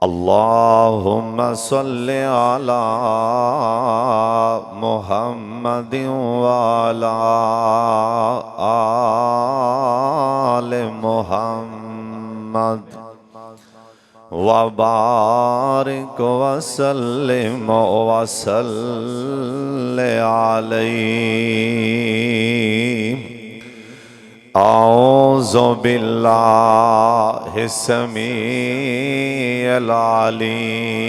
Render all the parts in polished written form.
अल्लाहुम्मा सल्लि अला मुहम्मदिन व अला आले मुहम्मद व बारिक व सल्लिम व सल्लि अलैहि। औज़ु बिल्लाहि समीअल अलीम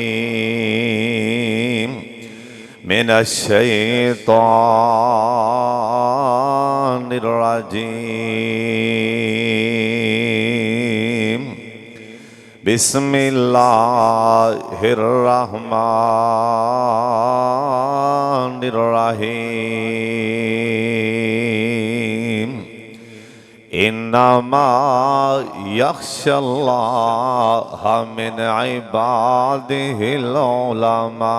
मिनश्शैतानिर रजीम। बिस्मिल्लाहिर रहमानिर रहीम। इन्नमा यख्शल्लाह मिन इबादिहिल उलमा।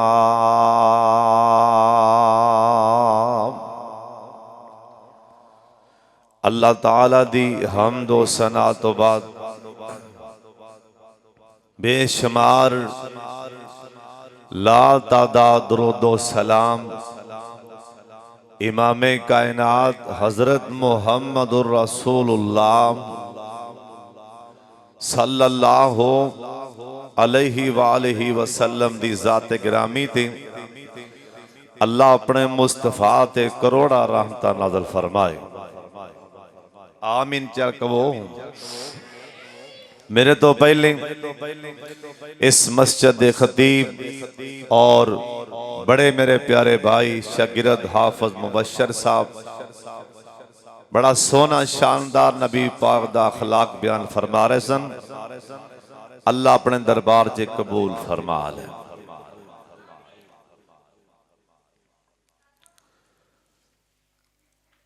अल्लाह ताला दी हम्द व सना तो बाद बेशुमार ला तादाद दुरूद व सलाम इमाम कायनात हजरत मुहम्मदुर रसूलुल्लाह सल्लल्लाहु अलैहि वालैहि वसल्लम दी ज़ात गिरामी ते अल्लाह अपने मुस्तफा ते करोड़ा रहमतां नाज़िल फरमाए। आमीन चा कहो। मेरे तो पहले इस मस्जिद दे खतीब और बड़े मेरे प्यारे भाई शागिर्द हाफिज मुबशर साहब बड़ा सोना शानदार नबी पाक दा अखलाक बयान फरमा रहे सन। अल्लाह अपने दरबार च कबूल फरमा ले।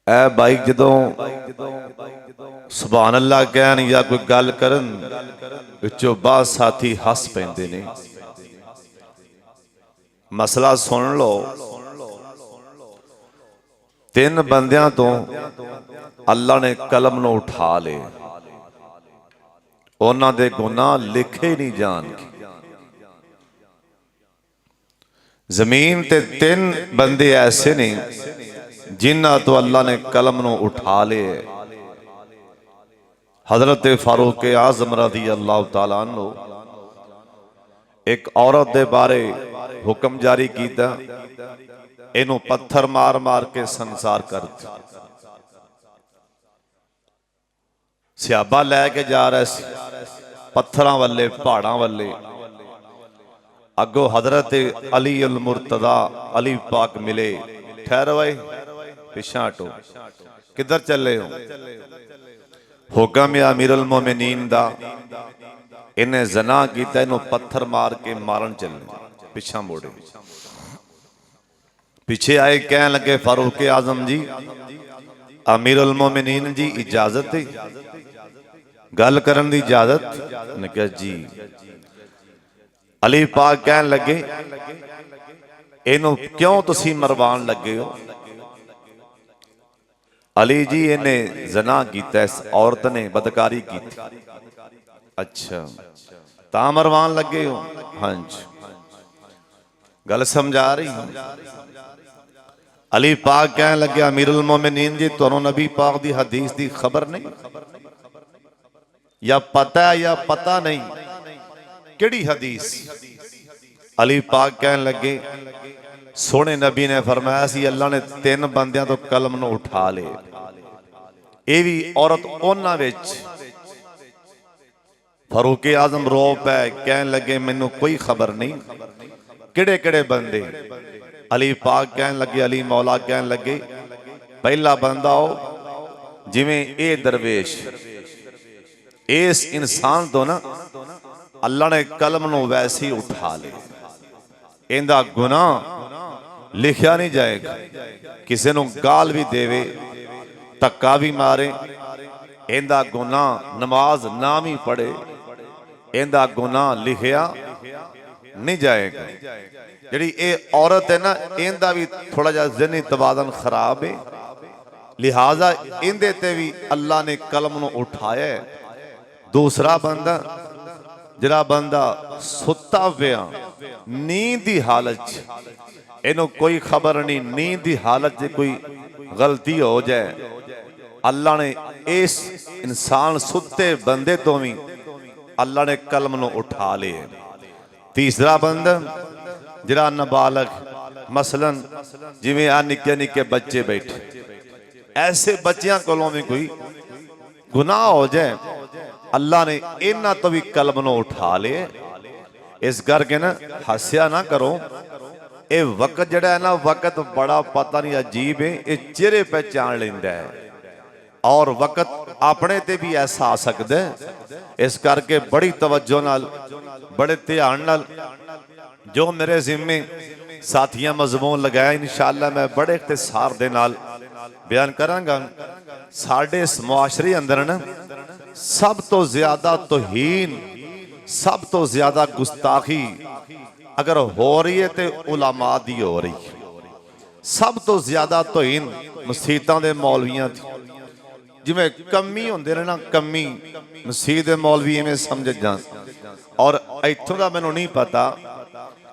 ऐ भाई जदों सुभान अल्लाह कहन या कोई गल करन विचों बाद साथी हस पैंदे ने। मसला सुन लो। तीन बंदियां तो अल्लाह ने कलम नूं उठा ले, उन्हां दे गुनाह लिखे नहीं जाणगे। जमीन ते तीन बंदे ऐसे ने जिन्हां तो अल्लाह ने कलम नूं उठा ले। हजरत फारूक आजम रज़ी अल्लाह तआला अन्हु एक औरत दे बारे हुक्म जारी किया, इनू पत्थर मार मार के संसार कर दिया। सियाबा लैके जा रहे सी पत्थरां वाले पहाड़ां वाले। अगो हजरत अली उल मुर्तदा अली पाक मिले। ठहरो भाई, पिछा हटो, किधर चले हो? हुक्म या अमीरुल मोमिनीन दा, इन्हें जना किया, इन्हों पत्थर मार के मारन चले। पिछा मोड़े, पीछे आए, कह लगे फारूक आजम जी, अमीरुल मोमिनीन जी इजाजत है, गल करन दी इजाजत? ने कहा जी। अली पाक कह लगे इन्हों क्यों तुसी मरवान लगे हो? अली जी इन्हें जना किया, इस औरत ने बदकारी की। अच्छा, ता मरवान लगे हो? हाँ जी। गल समझा रही। अली पाक कह लगे अमीरुल मोमिनीन जी, तुहानू नबी पाक दी हदीस दी खबर नहीं, या पता है या पता नहीं? केड़ी हदीस? अली पाक कह लगे सोने नबी ने फरमाया सी अल्लाह ने तीन बंदियां तो कलम नूं उठा ले। ये भी औरत उन्हां विच। फारूक आजम रो पै, कह लगे मैनू कोई खबर नहीं, किड़े किड़े बंदे? अली पाक कह लगे, अली मौला कह लगे पहला बंदा हो जिवें ए दरवेश, इस इंसान तो ना अल्लाह ने कलम नूं वैसे ही उठा ले। इंदा गुनाह लिखिया नहीं जाएगा। किसी नूं गाल भी देवे, धक्का भी मारे, इंदा गुनाह नमाज ना भी पढ़े, इंदा गुनाह लिखिया नहीं जाएगा। जी ये औरत है ना, इंदा भी थोड़ा जा ज़हनी तवाज़ुन खराब है, लिहाजा इंदे ते भी अल्लाह ने कलम नूं उठाया है। दूसरा बंदा ਜਿਹੜਾ ਬੰਦਾ ਸੁੱਤਾ ਪਿਆ ਨੀਂਦ ਦੀ ਹਾਲਤ 'ਚ, ਇਹਨੂੰ ਕੋਈ ਖਬਰ ਨਹੀਂ, ਨੀਂਦ ਦੀ ਹਾਲਤ 'ਚ ਕੋਈ ਗਲਤੀ ਹੋ ਜਾਏ, ਅੱਲਾ ਨੇ ਇਸ ਇਨਸਾਨ ਸੁੱਤੇ ਬੰਦੇ ਤੋਂ ਵੀ ਅੱਲਾ ਨੇ ਕਲਮ ਨੂੰ ਉਠਾ ਲਿਆ। ਤੀਸਰਾ ਬੰਦਾ ਜਿਹੜਾ ਨਾਬਾਲਗ, ਮਸਲਨ ਜਿਵੇਂ ਆ ਨਿੱਕੇ ਨਿੱਕੇ ਬੱਚੇ ਬੈਠੇ, ਐਸੇ ਬੱਚਿਆਂ ਕੋਲੋਂ ਵੀ ਕੋਈ ਗੁਨਾਹ ਹੋ ਜਾਏ, ਅੱਲਾ ਨੇ ਇਹਨਾਂ ਤੋਂ ਵੀ ਕਲਮ ਨੂੰ ਉਠਾ ਲਿਆ। ਇਸ ਕਰਕੇ ਨਾ ਹੱਸਿਆ ਨਾ ਕਰੋ, ਇਹ ਵਕਤ ਜਿਹੜਾ ਹੈ ਨਾ, ਵਕਤ ਬੜਾ ਪਤਾ ਨਹੀਂ ਅਜੀਬ ਹੈ, ਇਹ ਚਿਹਰੇ ਪਹਿਚਾਣ ਲੈਂਦਾ ਹੈ ਔਰ ਵਕਤ ਆਪਣੇ ਤੇ ਵੀ ਐਸਾ ਆ ਸਕਦਾ ਹੈ। ਇਸ ਕਰਕੇ ਬੜੀ ਤਵੱਜੋ ਨਾਲ, ਬੜੇ ਧਿਆਨ ਨਾਲ ਜੋ ਮੇਰੇ ਜ਼ਿੰਮੇ ਸਾਥੀਆਂ ਮਜ਼ਮੂਨ ਲਗਾਇਆ, ਇਨਸ਼ਾਅੱਲਾ ਮੈਂ ਬੜੇ ਇਖਤਿਸਾਰ ਦੇ ਨਾਲ ਬਿਆਨ ਕਰਾਂਗਾ। ਸਾਡੇ ਇਸ ਮੁਆਸ਼ਰੇ ਅੰਦਰ ਨਾ ਸਭ ਤੋਂ ਜ਼ਿਆਦਾ ਤੋਹੀਨ, ਸਭ ਤੋਂ ਜ਼ਿਆਦਾ ਗੁਸਤਾਖੀ ਅਗਰ ਹੋ ਰਹੀ ਹੈ ਤੇ ਉਲਮਾ ਦੀ ਹੋ ਰਹੀ ਹੈ। ਸਭ ਤੋਂ ਜ਼ਿਆਦਾ ਤੋਹੀਨ ਮਸੀਤਾਂ ਦੇ ਮੌਲਵੀਆਂ ਦੀ, ਜਿਵੇਂ ਕਮੀ ਹੁੰਦੇ ਨੇ ਨਾ, ਕਮੀ ਮਸੀਤ ਦੇ ਮੌਲਵੀ ਐਵੇਂ ਸਮਝ ਜਾਣ। ਔਰ ਇੱਥੋਂ ਦਾ ਮੈਨੂੰ ਨਹੀਂ ਪਤਾ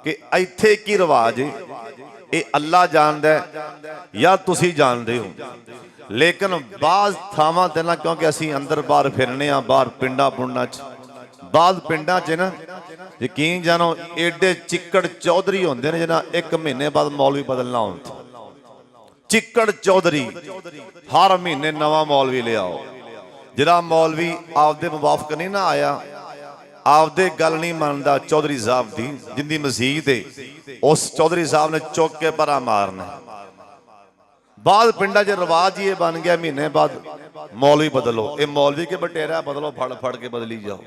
ਕਿ ਇੱਥੇ ਕੀ ਰਿਵਾਜ ਹੈ, ਇਹ ਅੱਲਾ ਜਾਣਦਾ ਜਾਂ ਤੁਸੀਂ ਜਾਣਦੇ ਹੋ, ਲੇਕਿਨ ਬਾਜ਼ ਥਾਵਾਂ ਤੇ ਨਾ, ਕਿਉਂਕਿ ਅਸੀਂ ਅੰਦਰ ਬਾਹਰ ਫਿਰਨੇ ਆ, ਬਾਹਰ ਪਿੰਡਾਂ ਪੁੰਡਾਂ 'ਚ, ਬਾਜ਼ ਪਿੰਡਾਂ 'ਚ ਨਾ ਯਕੀਨ ਜਾਣੋ ਏਡੇ ਚਿੱਕੜ ਚੌਧਰੀ ਹੁੰਦੇ ਨੇ ਜਿਹਨਾਂ 1 ਮਹੀਨੇ ਬਾਅਦ ਮੌਲਵੀ ਬਦਲਣਾ ਹੁੰਦਾ। ਚਿੱਕੜ ਚੌਧਰੀ ਹਰ ਮਹੀਨੇ ਨਵਾਂ ਮੌਲਵੀ ਲਿਆਓ। ਜਿਹੜਾ ਮੌਲਵੀ ਆਪਦੇ ਮੁਵਾਫਕ ਨਹੀਂ ਨਾ ਆਇਆ, ਆਪਦੇ ਗੱਲ ਨਹੀਂ ਮੰਨਦਾ ਚੌਧਰੀ ਸਾਹਿਬ ਦੀ, ਜਿੰਦੀ ਮਸਜਿਦ ਹੈ, ਉਸ ਚੌਧਰੀ ਸਾਹਿਬ ਨੇ ਚੁੱਕ ਕੇ ਪਰਾ ਮਾਰਨਾ। ਬਾਅਦ ਪਿੰਡਾਂ 'ਚ ਰਿਵਾਜ ਹੀ ਇਹ ਬਣ ਗਿਆ, ਮਹੀਨੇ ਬਾਅਦ ਮੌਲਵੀ ਬਦਲੋ। ਇਹ ਮੌਲਵੀ ਕੇ ਬਟੇਰਾ ਬਦਲੋ, ਫੜ ਫੜ ਕੇ ਬਦਲੀ ਜਾਓ।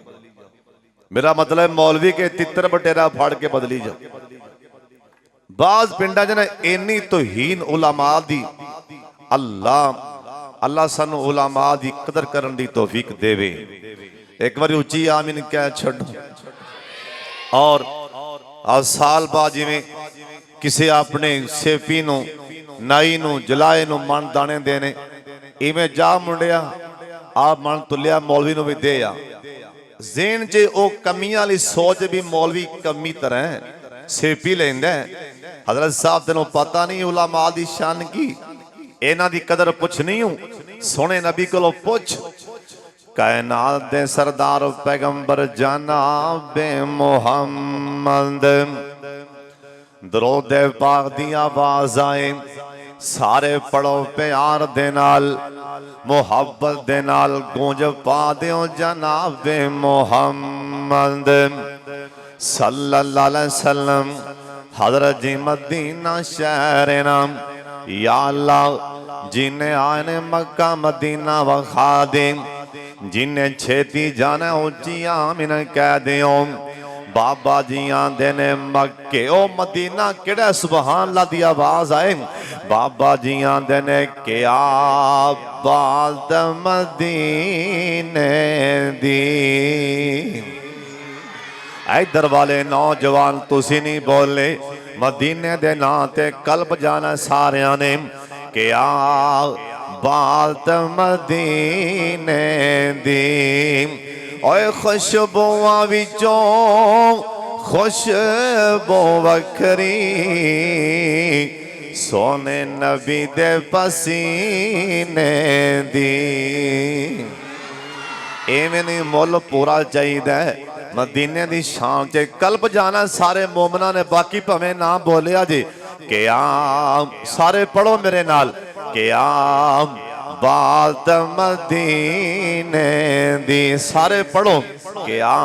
ਮੇਰਾ ਮਤਲਬ ਮੌਲਵੀ ਕੇ ਤਿੱਤਰ ਬਟੇਰਾ ਫੜ ਕੇ ਬਦਲੀ ਜਾਓ। ਬਾਜ਼ ਪਿੰਡਾਂ 'ਚ ਨਾ ਇੰਨੀ ਤੋਹੀਨ ਉਲਮਾ ਦੀ, ਅੱਲਾ ਸਾਨੂੰ ਉਲਮਾ ਦੀ ਕਦਰ ਕਰਨ ਦੀ ਤੌਫੀਕ ਦੇਵੇ। ਇੱਕ ਵਾਰੀ ਉੱਚੀ ਆਮੀਨ ਕਹਿ ਛੱਡੋ। ਔਰ ਆ ਸਾਲ ਬਾਅਦ ਜਿਵੇਂ ਕਿਸੇ ਆਪਣੇ ਸੇਫੀ ਨੂੰ, ਨਾਈ ਨੂੰ, ਜਲਾਏ ਨੂੰ ਮਨ ਦਾਣੇ ਦੇਣੇ, ਇਵੇਂ ਜਾ ਮੁੰਡਿਆ ਆ ਮਨ ਤੁਲਿਆ ਮੌਲਵੀ ਨੂੰ ਵੀ ਦੇ ਆ। ਜ਼ੇਨ 'ਚ ਉਹ ਕਮੀਆਂ ਵਾਲੀ ਸੋਚ ਵੀ ਮੌਲਵੀ ਕਮੀ ਤਰ੍ਹਾਂ ਸੇਫੀ ਲੈਂਦਾ। ਹਜ਼ਰਤ ਸਾਹਿਬ ਤੈਨੂੰ ਪਤਾ ਨਹੀਂ ਉਲਮਾ ਦੀ ਸ਼ਾਨ ਕੀ, ਇਹਨਾਂ ਦੀ ਕਦਰ ਪੁੱਛਣੀ ਹੂੰ, ਸੋਹਣੇ ਨਬੀ ਕੋਲੋਂ ਪੁੱਛ। ਕਾਇਨਾਤ ਦੇ ਸਰਦਾਰ ਪੈਗੰਬਰ ਜਨਾਬੇ ਮੁਹੰਮਦ, ਦਰੂਦ ਪਾਕ ਦੀ ਆਵਾਜ਼ ਆਏ, ਸਾਰੇ ਪੜੋ ਪਿਆਰ ਦੇ ਨਾਲ, ਮੁਹੱਬਤ ਦੇ ਨਾਲ ਗੂੰਜ ਪਾ ਦਿਓ ਜਨਾਬੇ ਮੁਹੰਮਦ ਸੱਲੱਲਾਹੁ अलैहि वसल्लम। हज़रत जी मदीना शहर नाम, या अल्लाह जिन्हें आने मक्का मदीना वखा दे, जिन्हें छेती जाना उच्ची आमीन कह दियो। बाबा जी आंदे ने मक्के ओ मदीना किड़ा, सुभान अल्लाह दी आवाज आए। बाबा जी आंदे ने क्या बात मदीने दी। इधर वाले नौजवान तुसी नहीं बोले, मदीने दे नां ते कल्प जाना सारियां ने। क्या बात मदीने दी, ओए खुशबुआं विचों खुशबू वखरी, सोने नबी दे पसीने दी। इवें नहीं मुल पूरा चाहिए, मदीने दी शान च कल्प जाना सारे मोमना ने। बाकी भवें ना बोलिया जी, क्या सारे पढ़ो मेरे नाल, क्या बात मदीने दी, सारे पढ़ो, क्या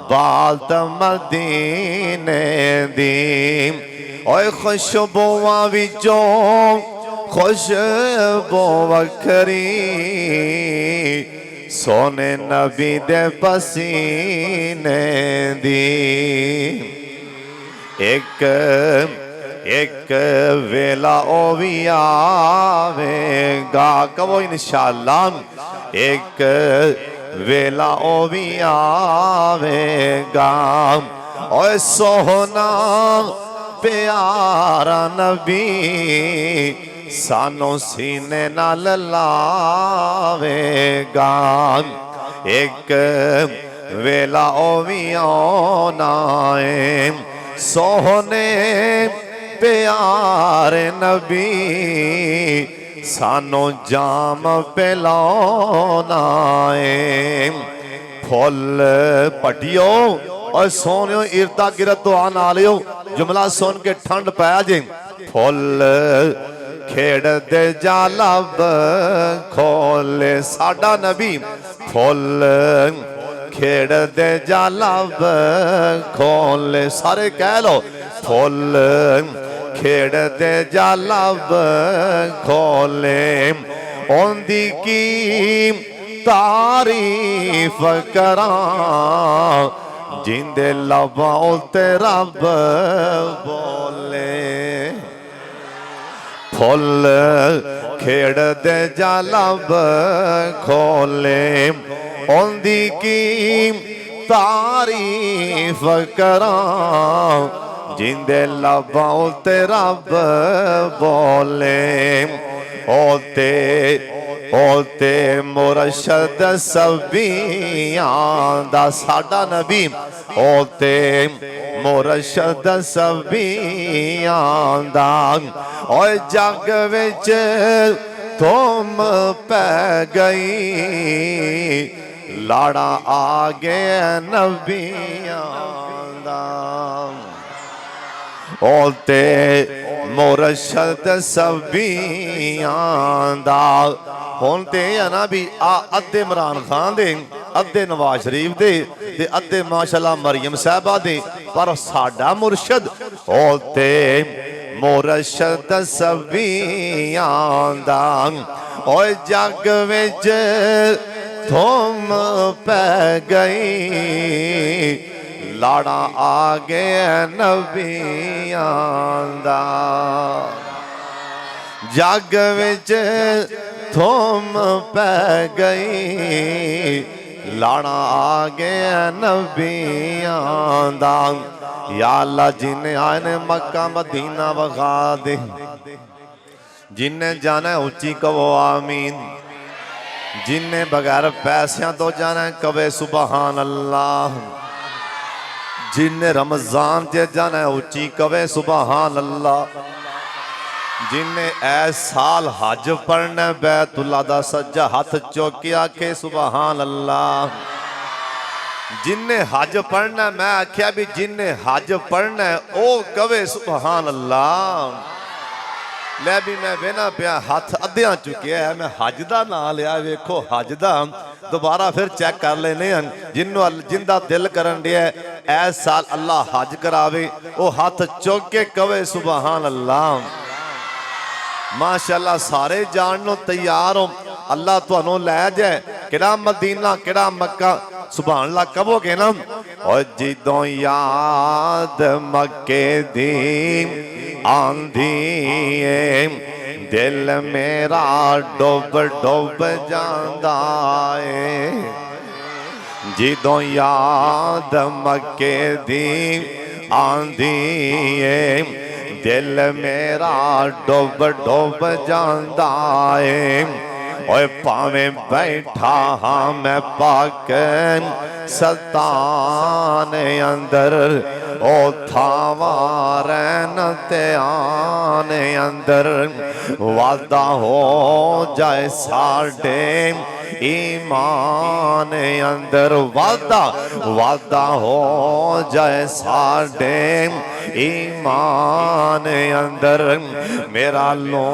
बात मदीने दी। ओए खुशबुआं विचों खुशबू वखरी, सोने नबी दे पसीने दी। एक एक वेला ओ भी आवेगा, कहो इंशाअल्लाह। एक वेला ओ भी आवेगा, ओए सोहना प्यारा नबी सानू सीने नाल लावेगा। एक वेला ओ भी आना है। सोहने प्यारे नबी सानू जाम पिलाना है। फुल पटियो और सोनियो इरदा गिरद दुआ ना लियो, जुमला सुन के ठंड पै जे। फुल खेड़ दे जालब खोले साडा नबी, फुल खेड़ दे जालब खोले, सारे कह लो फुल खेड़ दे जालब खोले। ओंदी की तारीफ करा जिंदे लबा उते रब बोले। फुल खेड़ दे जालब खोले, ओंदी की तारीफ करा जिंदे लबा उते रब बोले। ओते ओते मुरशद सबियां दा साडा नबी, ओते मुरशद सबियां दा। ओए जग विच तुम पै गई, लाड़ा आ गया नबियां दा। ओते मुरशद सबियां दा। हुण ते है ना भी आ अद्धे इमरान खान दे, अद्धे नवाज शरीफ दे ते अद्धे माशाअल्लाह मरियम साहबा दे, पर साडा मुर्शद ओते मुरशद सबियां दा। ओए जग विच तुम पै गई, लाड़ा आ गया नबियां दा। जग विच तुम पै गई, लाड़ा आ गया नबियां दा। या अल्लाह जिन्हें आए ने मक्का मदीना वखा दे, जिन्हें जाना है उच्ची कहो आमीन। जिन्हें बगैर पैसों तो जाना है कवे सुबहान अल्लाह। जिन्हें रमजान च जाना है उच्ची कवे सुबहान अल्लाह। जिन्हें ऐ साल हज पढ़ना बैतुल्ला दा सज्जा हथ चुक के आखे सुबहान अल्लाह। जिन्हें हज पढ़ना, मैं आख्या भी जिन्हें हज पढ़ना है ओ कवे सुबहान अल्लाह। ले भी मैं वेना पिया हथ अद्धियां चुकिया है, मैं हज का नाम लिया, वेखो हज का दोबारा फिर चेक कर लेने जिन्हों जिंदा दिल करन दिया ऐ साल अल्लाह हज करावे, वो हथ चुक के कवे सुबहान अल्लाह। माशाअल्लाह सारे जान नो तैयार हो, अल्लाह तुहानू लै जाए किड़ा मदीना किड़ा मक्का, सुभान अल्लाह कहोगे ना। और जिदों याद मक्के दी आंधी है, दिल मेरा डुब डुब जांदा है। जिदों याद मक्के दी आंधी है, दिल मेरा डुब डुब जांदा है। ओए भावें बैठा हाँ मैं पाक सल्तान अंदर, ओ थावा रैन ते आने अंदर। वादा हो जाए साडे ईमान अंदर, वादा वादा हो जाए साडे ईमान अंदर। मेरा लो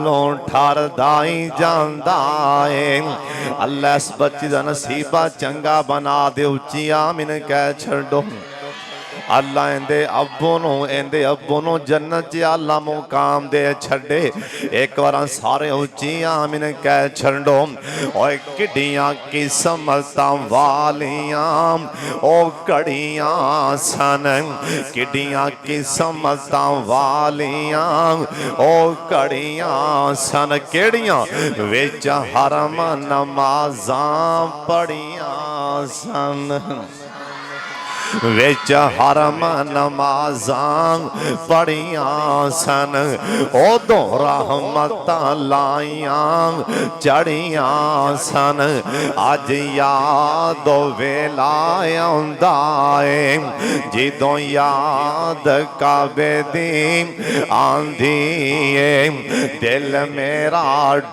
लो ठरदा ही जांदा है। अल्लाह इस बच्ची दा नसीबा चंगा बना दे, उच्ची आमीन कह छड़ो। अल्लाह इंदे अब्बू नू जन्नत च अल्लाह मुकाम दे छड़े। एक बार सारे उच्ची आमीन कह छड़ो। ओए किड्डियां किस्मतां वालियां ओ घड़ियां सन, किड्डियां किस्मतां वालियां ओ घड़ियां सन। केड़ियां विच हरम नमाज़ां पढ़ियां सन। विच हरम नमाज़ां पढ़ियां सन, उदों रहमतां लाइयां चढ़ियां सन। अज याद वेला आउंदा है जिदों याद काबे दी आंदी है, दिल मेरा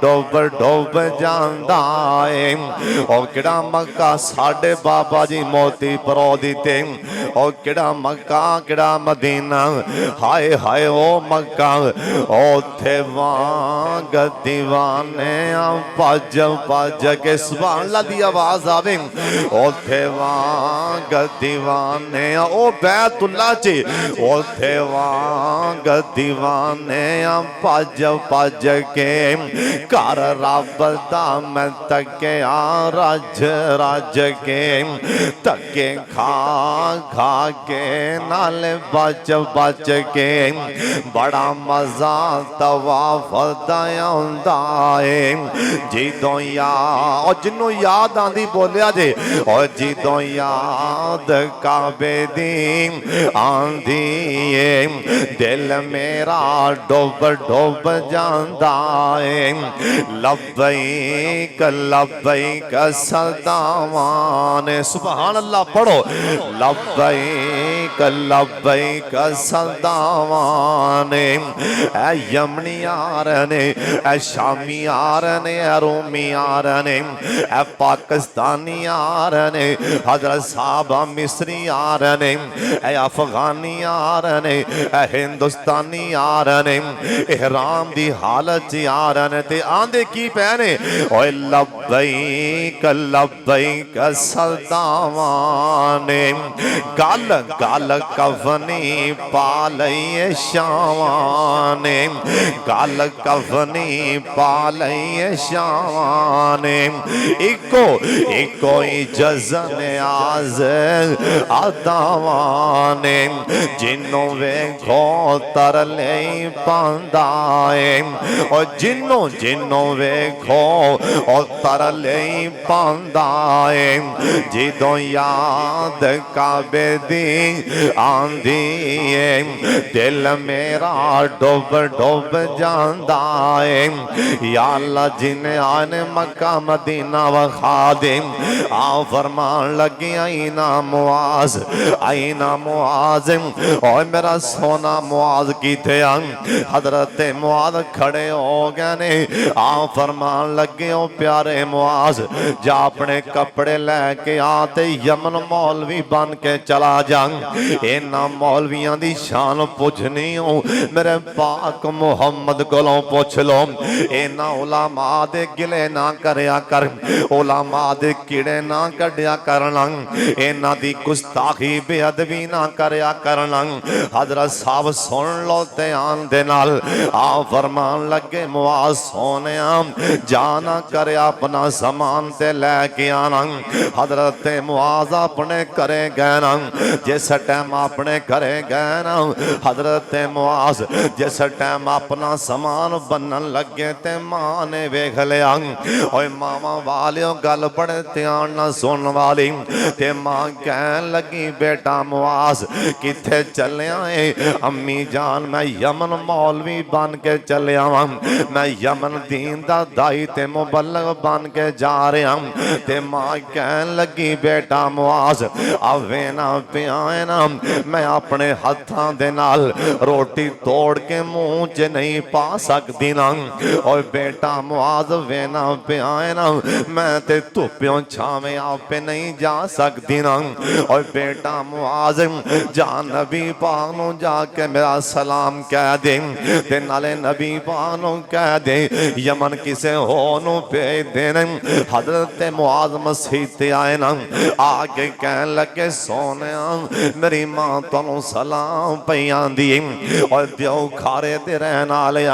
डुब डुब जांदा है। ओ किड़ा मक्का साडे बाबा जी मोती परो दिते, ओ किड़ा मक्का किड़ा मदीना, हाय हाय ओ मक्का ओथे वांग दीवाने भज भज के सुभान अल्लाह दी आवाज आवे, ओथे वांग दीवाने ओ बैतुल्ला च, ओथे वांग दीवाने भज भज के घर रब दा मैं तकिया रज रज के, धक्के खा खा के नाल बच बच के, बड़ा मजा तवाफ दा आउंदा है जिदों याद, जिन्हों याद आंदी बोलिया जे, और जिदों याद काबे दी आंदी है, दिल मेरा डुब डुब जांदा है। लब्बैक लब्बैक सदावान, सुभान अल्लाह पढ़ो, लब्बैक लब्बैक सदावान। ऐ यमनियार ने, ऐ शामियार ने, ऐ रोमियार ने, ऐ पाकिस्तानियार ने, हजरत साहब मिस्रियार ने, ऐ अफगानियार ने, ऐ हिंदुस्तानियार ने, इहराम दी हालत यार ने ते आंदे की पैने, ओए लब्बैक लब्बैक सदावान। गल गल कफनी पा लइए शावान, गल कफनी पा लइए शावान। इको इको ही जज़न आज़ अदावान, जिन्हों वेखो तरले पांदा है, और जिन्हों जिन्हों वेखो और तरले पांदा है। जिदों याद काबे दी आंदी है, दिल मेरा डुब डुब जांदा है। या अल्लाह जिन्हें आने मक्का मदीना वखा दे, आ फरमान लगे आई ना मुआज, आई ना मुआज, और मेरा सोना मुआज कीथे हजरत मुआज खड़े हो गए ने। आ फरमान लगे ओ प्यारे मुआज, जा अपने कपड़े लैके आ ते यमन मौलवी बन के चला जा। इन्हां मौलवियां दी शान पुछनी हो, मेरे पाक मुहम्मद कोलों पुछ लो। इन्हां उलामा दे गिले ना करया कर, उलामा दे कीड़े ना कढ़िया करना, इन्हां दी गुस्ताखी बेअदबी ना करया करना। हजरत साहब सुन लो ध्यान दे नाल। आ फरमान लगे मुआज सोने जाना करे अपना समान ते लैके आना। हजरत मुआज अपने घरे गए ना, जिस टाइम अपने घरे गए ना, हजरत मुआज जिस टाइम अपना समान बनन लगे ते मां ने वेख लिया। ओए मावा वालियों गल बड़े ध्यान ना सुन वाली, ते मां कहन लगी बेटा मुआज किथे चलिया है? अम्मी जान मैं यमन मौलवी बन के चलिया वां, मैं यमन दीन दा दाई ते मुबल्लग बन के जा रहा। ते मां कहन लगी बेटा मुआज आवे ना पियाए ना, मैं अपने हत्थां दे नाल रोटी तोड़ के मुंह च नहीं पा सकती ना। और बेटा मुआज वे ना पियाए ना, मैं ते धुप्पियों छावे आपे नहीं जा सकती ना। और बेटा मुआज जा नबी पाक नूं जाके मेरा सलाम कह दे, ते नाले नबी पाक नूं कह दे यमन किसे हो नूं भेज देने। हजरत मुआज मसीह ते आए ना, आके कहन लगे सोने मेरी मां तुहानू सलाम पई आंदी, और दियो खारे ते रहन वाले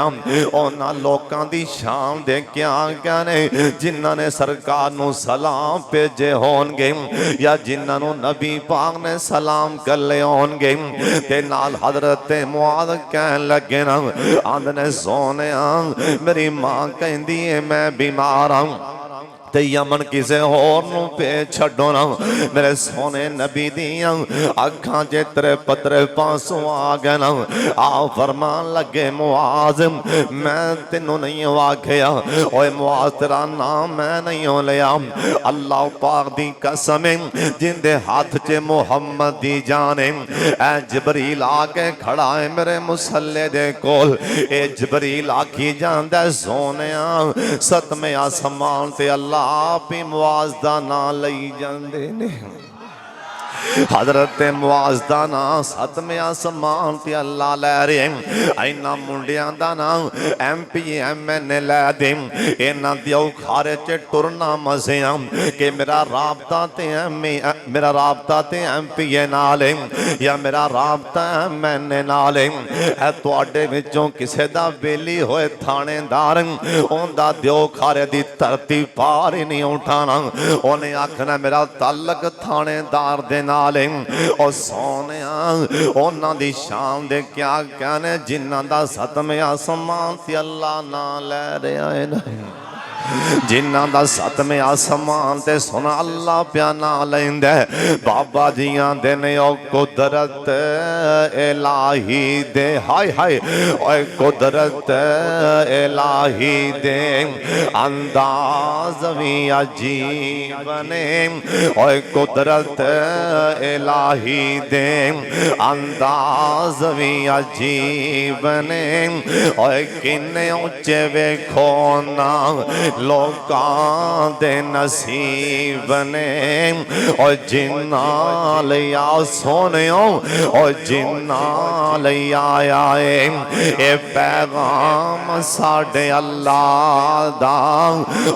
उन्हां लोकां दी शान दे क्या कहने जिन्हां ने सरकार नूं सलाम भेजे होणगे, या जिन्हां नूं नबी पाक ने सलाम कले होणगे। ते नाल हजरत मुआज कहन लगे ना, आंदने सोने मेरी मां कहंदी है मैं बीमार हूं, ते यमन किसे होर नूं पे छड्डो ना। मेरे सोने नबी दियां अखां च तेरे पतरे पासों आ गए ना। आ फरमान लगे मुआज मैं तेनों नहीं आख्या, ओए मुआज तेरा नाम मैं नहीं लिया। अल्लाह पाक दी कसम जिंदे हाथ च मुहम्मद दी जान ऐ जबरील आके खड़ा है मेरे मुसल्ले दे कोल। ए जबरील आखी जांदा सोनिया सतमें आसमान ते अल्लाह आप ही मुआज दा नाम लई जांदे ने। हजरत मुआज दा नाम सतमें आसमान ते अल्लाह लै रहे। इन्हां मुंडियां दा नाम MP MN लै दे। इन्हां दी औखारे च टुरना मज़ियां कि मेरा राबता ते MP नाल या मेरा राबता MN नाल है। तुहाडे विचों किसे दा बेली होए थानेदार ओंदा दिओ खारे दी धरती पार ही नहीं उठाना। उन्हें आखना मेरा ताल्लक थानेदार दे नाल ओ सोनिया उन्हां दी शान दे क्या कहने जिन्हां दा सतमें आसमान ते अल्लाह नाम लै रहा है। जिन्हां दा सतमें आसमान ते सुना अल्लाह प्या नाम लैंदा। बाबा जियां दे ने ओ कुदरत इलाही दे हाय हाय ओए कुदरत इलाही दे अंदाज भी अजीब ने। ओए कुदरत इलाही दे अंदाज भी अजीब ने। ओए किन्ने ऊंचे वेखो ना लोकां दे नसीब ने। और जिन्ना लिया सोनियो और जिन्ना लिया आए ए पैगाम साडे अल्लाह दा।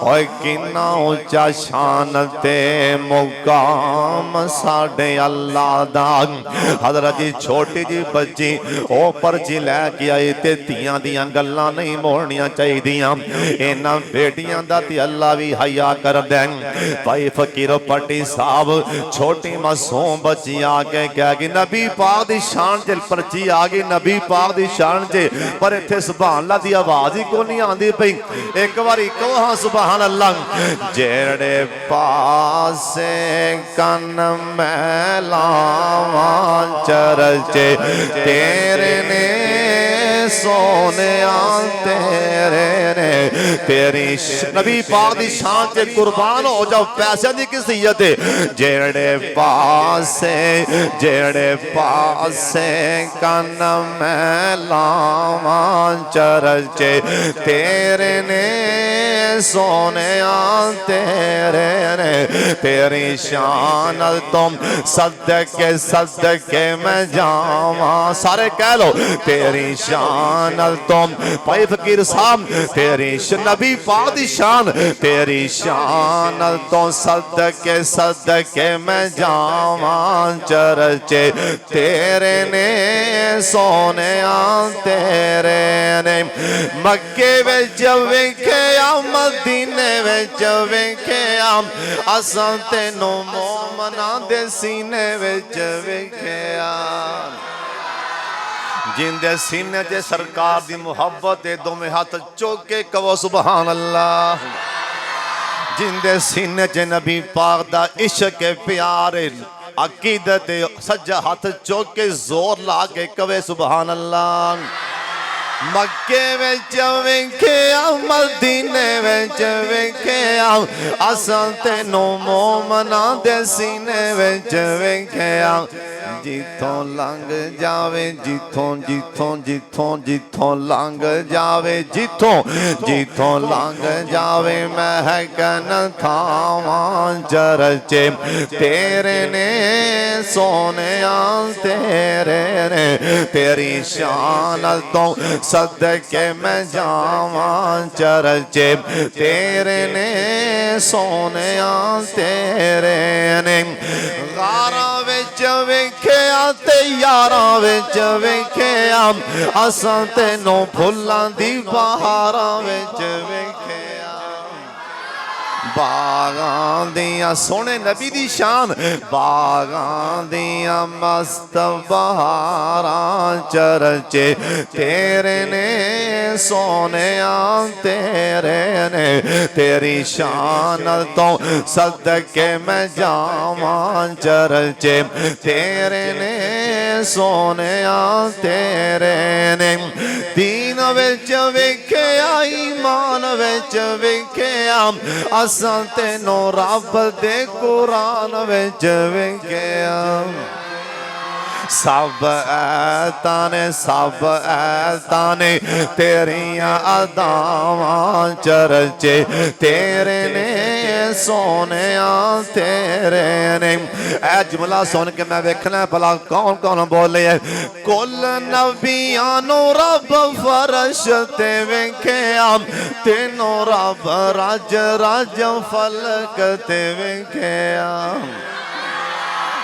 और किन्ना ऊंचा शान ते मुकाम साडे अल्लाह दा। हजरत जी छोटी जी बच्ची ओ पर्ची लैके आई ते तियां दियां गल्लां नहीं मोड़नियां चाहिदियां। इन्हां बेटियां दा ते अल्लाह भी हया कर दे। भाई फकीर पट्टी साहब छोटी मासूम बच्ची आके कह गई नबी पाक दी शान च पर्ची आ गई नबी पाक दी शान च पर इत्थे सुभान अल्लाह दी आवाज ही कोई नहीं आंदी पई। एक बार कहो हां सुभान अल्लाह। जेड़े पासे कन मैं लावां चरचे तेरे ने सोनिया तेरे ने। तेरी नबी पाक दी शान च कुर्बान हो जाओ पैसे दी किसियत है। जेड़े पासे कन मैं लावां चरचे तेरे ने सोनिया तेरे ने। तेरी शान तुम सदके सदके मैं जावा सारे कह लो तेरी शान तुम भाई फकीर साहब तेरी नबी पाक दी शान तेरी शान तो सदके सदके मैं जावा चरचे तेरे ने सोनिया तेरे ने। मक्के विच वेखिया मदीने विच वेखिया असां तैनूं मोमनां दे सीने विच वेखिया। जिंदे सीने च सरकार दी मुहब्बत दे दोवें हाथ चुक के कहो सुभान अल्लाह। जिंदे सीने च नबी पाक दा इश्क प्यार अकीदत सज्जा हाथ चुक के जोर ला के कहे सुभान अल्लाह। मक्के विच वेखिया मदीने विच वेखिया असां तैनूं मोमनां दे सीने विच वेखिया। जिथों लंघ जावे जिथों जिथों जिथों जिथों लंघ जावे जिथों जिथों लंघ जावे महकन थावां चरचे तेरे ने सोनिया तेरे ने। तेरी शान तो सदके मैं जावां चरचे तेरे ने सोनिया तेरे ने। गारा विच वेखिया ते यारां विच वेखिया असां तैनूं फुल्लां दी बहारां विच वेखिया। बागां दियां सोने नबी दी शान बागां दियां मस्त बहारां चरचे तेरे ने सोने तेरे ने तेरी शान तो सदके मैं जावां चरचे तेरे ने सोने तेरे ने दीन विच वेखिया ईमान विच वेखिया असां तैनू रब दे कुरान विच वेखिया सब ऐतां ने तेरियां अदावां चरचे तेरे ने सोने तेरे ने। ऐ जुमला सुन के मैं वेखना भला कौन कौन बोले कुल नबियां नू रब फरश ते वेखिया तेनू रब रज रज फलक ते वेखिया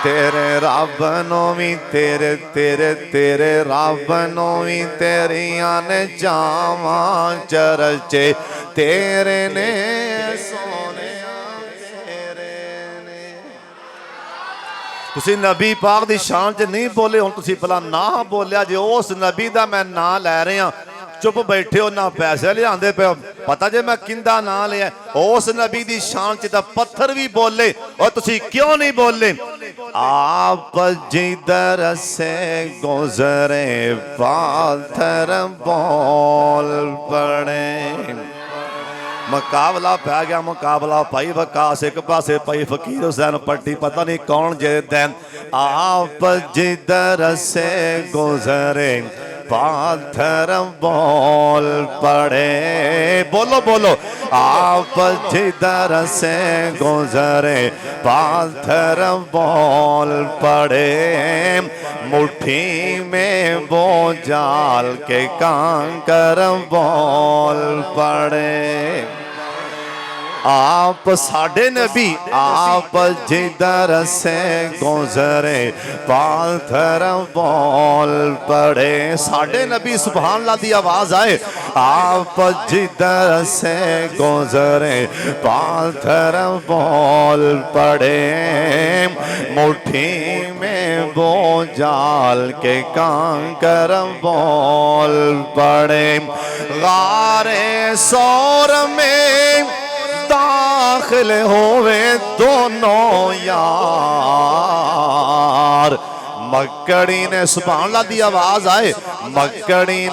तेरे रब नो भी तेरे तेरे तेरे रब नो भी तेरियां ने जावां चरचे तेरे ने सोने तेरे ने। तुसी नबी पाक दी शान च नहीं बोले हुण तुसी भला ना बोलिया जे उस नबी दा मैं नां लै रहा चुप बैठे हो ना पैसे लियाते पे पता जे मैं किंदा नां लिया उस नबी दी शान च तां पत्थर भी बोले और तुसी क्यों नहीं बोले आप जिधर से गुजरे पाथर बोल पड़े। मुकाबला पै गया मुकाबला पाई वकास एक पासे पाई फकीर हुसैन पट्टी पता नहीं कौन जीतदा आप जिधर से गुजरे पाथर बोल पड़े बोलो बोलो आप जिधर से गुजरे पाथर बोल पड़े मुट्ठी में वो जाल के कांकर बोल पड़े। आप साढ़े नबी आप जिधर से गुजरे पाथर बोल पड़े साढ़े नबी सुभान अल्लाह दी आवाज आए आप जिधर से गुजरे पाथर बोल पड़े मुट्ठी में वो जाल के कांकर बोल पड़े गारे सौर में दाखिल होवे दोनों यार मक्कड़ी ने सुभान अल्लाह दी आवाज आए मक्कड़ी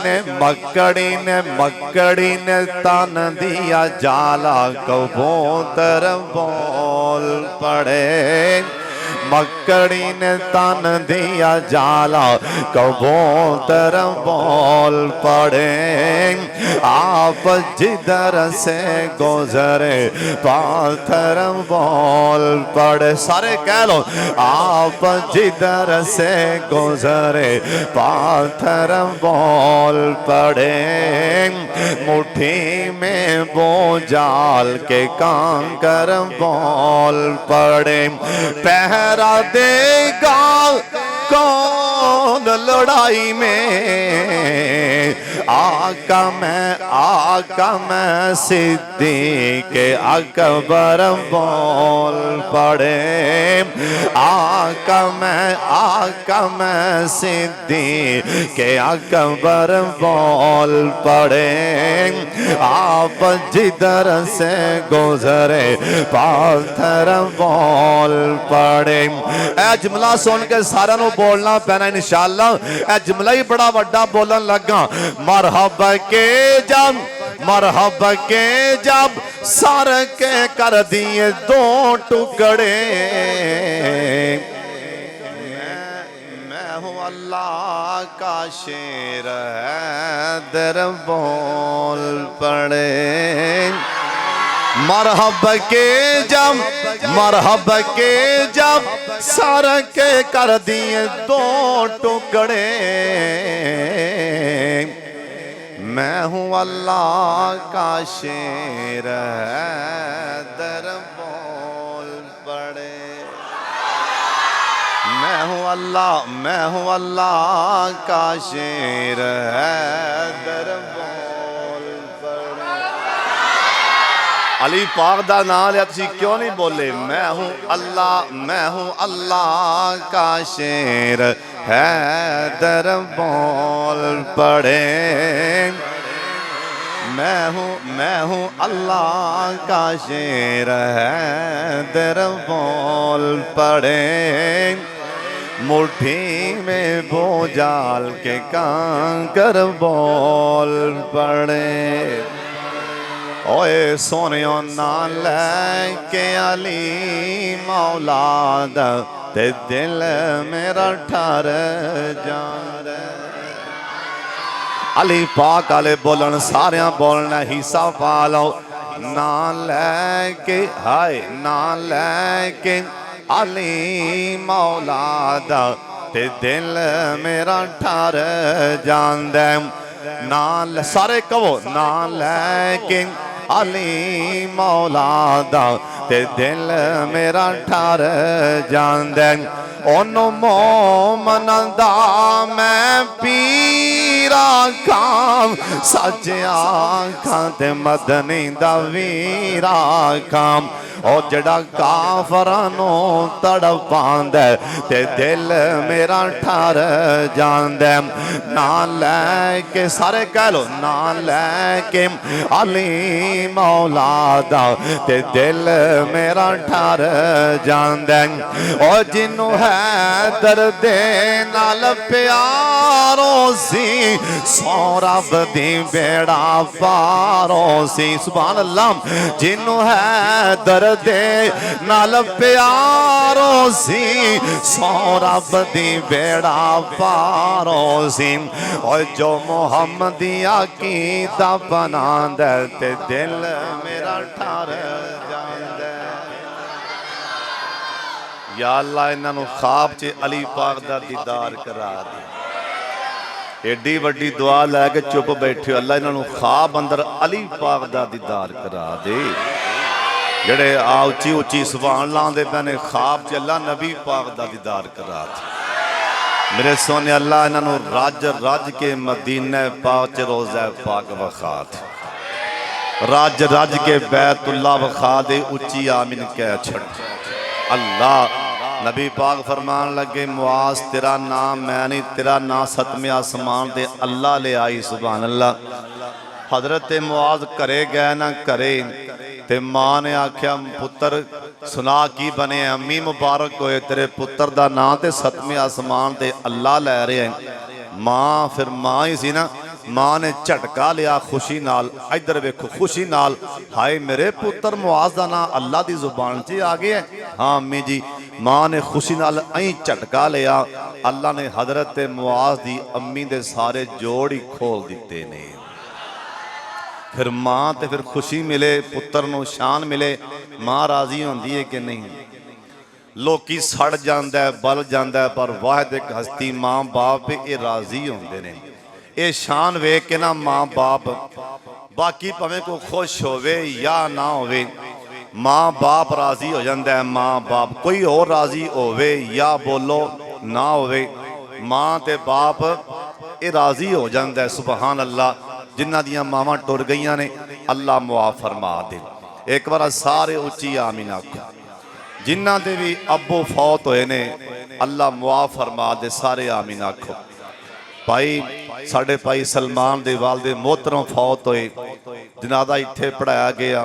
ने तन दिया जाला कबूतर बोल पड़े मक्कड़ी ने तन दिया जाला कबूतर बोल पड़े आप जिधर से गुजरे पाथर बोल पड़े सारे कह लो आप जिधर से गुजरे पाथर बोल पड़े मुट्ठी में वो जाल के कांकर बोल पड़े पहरा देगा कौन लड़ाई में आका मैं सिद्दीक़ अकबर बोल पड़े आका मैं सिद्दीक़ अकबर बोल पड़े आप जिधर से गुजरे पाथर बोल पड़े। ऐ जुमला सुन के सारा नू बोलना पैना इंशाअल्लाह ऐ जुमला ही बड़ा वड्डा बोलन लगा मरहबा के जब सर के कर दिए दो टुकड़े मैं हूँ अल्लाह का शेर हैदर बोल पड़े मरहब के जब सर के कर दिए दो टुकड़े मैं हूँ अल्लाह का शेर हैदर बोल पड़े मैं हूँ अल्लाह का शेर हैदर बोल पड़े। अली पाक दा नाम लिया तुसी क्यों नहीं बोले? मैं हूँ अल्लाह का शेर है दर बोल पड़े। मैं हूँ अल्लाह का शेर है दर बोल पड़े। मुट्ठी में बोझाल के कांकर बोल पड़े। ओए सोनियो ना लैके अली मौलाद ते दिल मेरा ठर जांदा। अली पाक आले बोलन सारियां बोलना हिस्सा पा लो। ना लैके हाय ना लैके अली मौलाद ते दिल मेरा ठर जांदा। ना सारे कहो ना लैके अली मौलादा ते दिल मेरा ठर जांदा। ओनू मोमन दा मैं पीरा खाम सच आखां ते मदनी दा वीरा खाम। और जड़ा काफरां तड़पांदा ते दिल मेरा ठर जांदा। ना लैके सारे कह लो ना लैके अली मौलादा ते दिल मेरा ठर जांदा। और जिन्नू है दर्दे नाल प्यारो सी सौ रब दी बेड़ा पारो सी। सुभान अल्लाह। जिन्नू है दर्दे नाल प्यारो सी सौ रब दी बेड़ा पारो सी। और जो मोहम्मदी अकीदा बनांदा ते दिल मेरा ठर जांदा। या अल्लाह इन्हों ख्वाब च अली पाक दा दीदार करा दे। एडी वड्डी दुआ लैके चुप बैठे हो। अल्लाह इन्हों ख्वाब अंदर अली पाक दा दीदार करा दे। जेड़े आ उची उची सुभान लांदे पैने ख्वाब च अल्लाह नबी पाक दा दीदार करा दे। मेरे सोने अल्लाह इन्हों रज रज के मदीने पाक च रोज़ा पाक वखा दे। रज रज के बैतुल्ला वखा दे। उची आमीन कह छड़। अल्लाह नबी पाक फरमान लगे मुआज तेरा नाम मैं नहीं तेरा नाम सतमे आसमान दे अल्लाह ले आई। सुभान अल्लाह। हजरत मुआज घरे गए ना घरे ते मां ने आख्या पुत्र सुना की बने। अम्मी मुबारक होए तेरे पुत्र दा नाम ते सतमे आसमान ते अल्लाह लै रहे हैं। मां फिर मां ही सी ना। मां ने झटका लिया खुशी नाल। इधर वेखो खुशी नाल हाय मेरे पुत्र मुआज दा नाम अल्लाह दी जुबान च आ गया। हाँ अम्मी जी। मां ने खुशी नाल अं झटका लिया। अल्लाह ने हजरत मुआज दी अम्मी दे सारे जोड़ ही खोल दिते ने। फिर मां ते फिर खुशी मिले पुत्र नूं शान मिले। मां राजी होंदी है कि नहीं? लोकी सड़ जांदा है बल जांदा है पर वाहिद एक हस्ती मां बाप ये राजी होंदे ने। ये शान वेख के ना मां बाप बाकी भावें को खुश होवे या ना होवे मां बाप राजी हो जाता है। मां बाप कोई और राजी होवे या बोलो ना होवे मां ते बाप ये राजी हो जाता है। सुबहान अल्लाह। जिन्हां दियां मावां टुर गईयां ने अल्लाह मुआफ फरमा दे। एक बार सारे उच्ची आमीन आखो। जिन्हां दे भी अब्बो फौत होए ने अल्लाह मुआफ फरमा दे। सारे आमीन आखो। भाई साढ़े भाई सलमान दे वालदे मोहतरम फौत होए। जनादा इत्थे पढ़ाया गया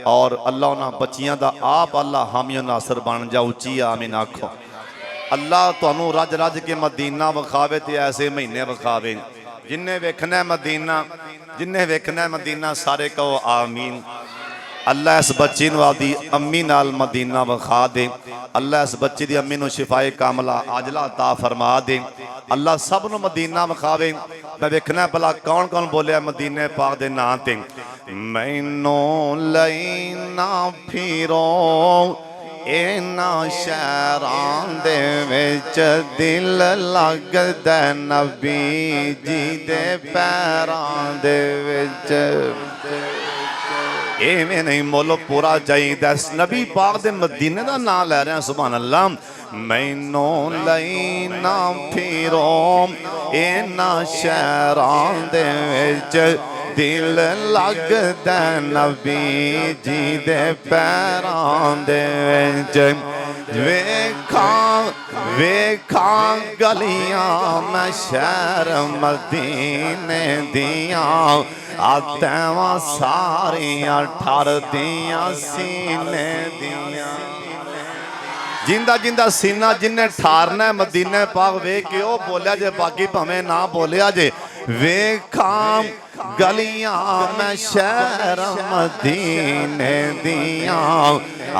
और अल्लाह उन्हां बच्चियां दा आप अल्लाह हामी नासर बन जा। उच्ची आमीन आखो। अल्लाह तुहानू रज रज के मदीना विखावे ते ऐसे महीने विखावे। जिन्हें वेखना मदीना जिन्हें वेखना मदीना सारे कहो आमीन। अल्लाह इस बच्ची नूं आपदी अम्मी नाल मदीना विखा दे। अल्लाह इस बच्ची दी अम्मी नूं शिफाए कामला आजला अता फरमा दे। अल्लाह सब नूं मदीना विखावे। मैं वेखना भला कौन कौन बोलिया मदीने पाक दे नां ते। मैनू लई ना फिरो इना शहरां दे विच दिल लगदा नबी जी दे पैरां दे विच। इवें नहीं मुल पूरा चाहिए। नबी पाक दे मदीने का नाम लै रहे हैं। सुभान अल्लाह। मैनू लई ना फिरो इना शहरां दे विच दिल लगदा नबी जी दे पैरां दे विच वेखा वेखा गलियां मैं शहर मदीने दियां आतैवा सारियां ठर दियां सीने दियां जिंदा जिंदा सीना जिन्ने ठारना मदीने पाक वेख के ओ बोलिया जे बाकी भावें ना बोलिया जे वेखा गलियां मैं शहर मदीने दियां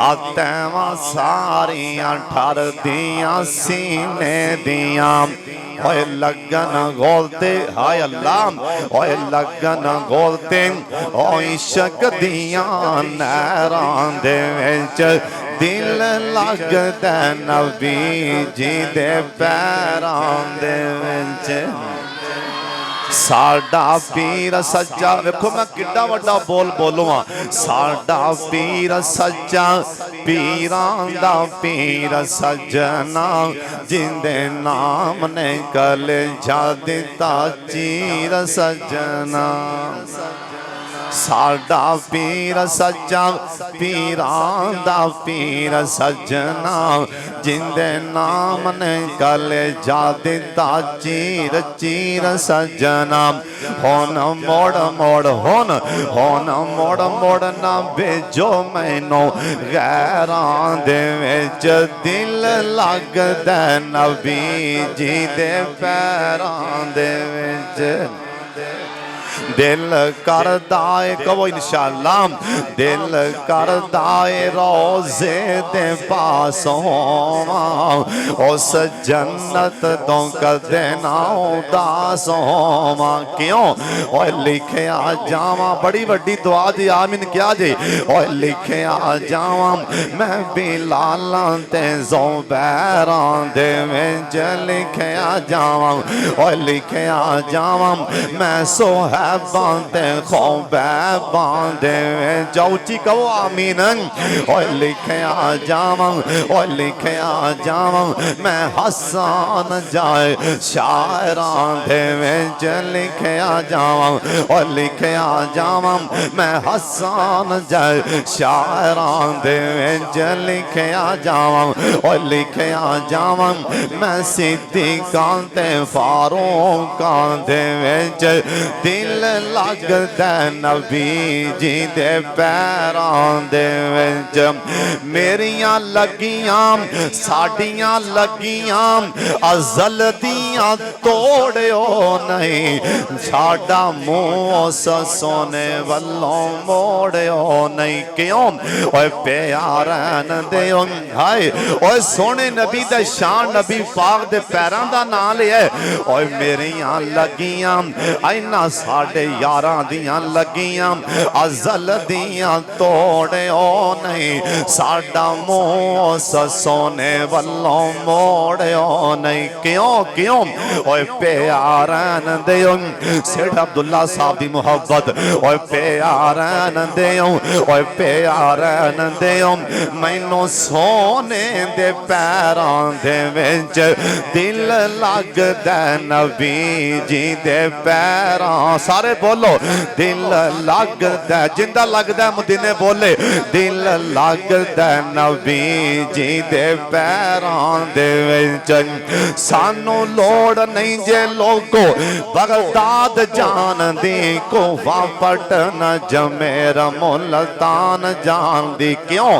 आतैवा सारियां ठर दियां सीने दियां ओए लगन गोलते हाय अल्लाह ओए लगन गोलते ओ इश्क दियां नहरां दे विच दिल लगदा नबी जी दे पैरां दे विच साडा पीर सच्चा देखो मैं किड्डा वड्डा बोल बोलूँ साडा पीर सच्चा पीरां दा पीर सजना जिंदे नाम ने कलेजा दिता चीर सजना साडा पीर सच्चा पीरां दा पीर सजना जिंदे नाम ने कलेजा दिता चीर चीर सजना होन मोड़ मोड़ होन मोड़ मोड़ ना भेजो मैनू गैरां दे विच दिल लगदा नबी जी दे पैरां दे विच दिल करदा है कहो इंशाअल्लाह दिल करदा है रोज़े दे पास होवां उस जन्नत तो कदे ना उदास होवां क्यों ओए लिखिया जावां बड़ी वड्डी दुआ दी आमीन क्या जे ओए लिखिया जावां मैं बिलालां ते ज़ुबैरां दे विच लिखिया जावां ओए लिखिया जावां मैं सोहैब बांधे खौबे बांधे जाऊची कहो आमीन ओए लिखिया जावां ओए लिखिया जावां मैं हसन जाए शायरां दे विच लिखिया जावां ओए लिखिया जावां मैं हसन जाए शायरां दे विच लिखिया जावां ओए लिखिया जावां मैं सिद्दीकां ते फारूकां दे विच दिल लगदा नबी जी दे पैरां दे विच मेरियां लगियां साडियां लगियां अज़ल दियां तोड़ियो नहीं साडा मुंह उस सोने वल्लों मोड़ियो नहीं क्यों ओए प्यारन दे हाय ओए सोने नबी दा शान नबी पाक दे पैरां दा नाम लिया ओए मेरियां लगियां आइना साडे यारां दियां लगियां अज़ल दियां तोड़े ओ नहीं साडा मुंह सोने वल्लों मोड़े ओ नहीं क्यों क्यों ओए प्यारन दे सेठ अब्दुल्ला साहब दी मुहब्बत ओए प्यारन दे ओए प्यारन दे मैनू सोने दे पैरां दे विच दिल लगदा नबी जी दे पैरां सारे बोलो दिल लगदा जिंदा लगदा मदीने बोले दिल लगदा नबी जी दे पैरां दे विच सानू लोड़ नहीं जे लोगो बगदाद जान दी कोफा पटना जमेर मुल्तान जान दी क्यों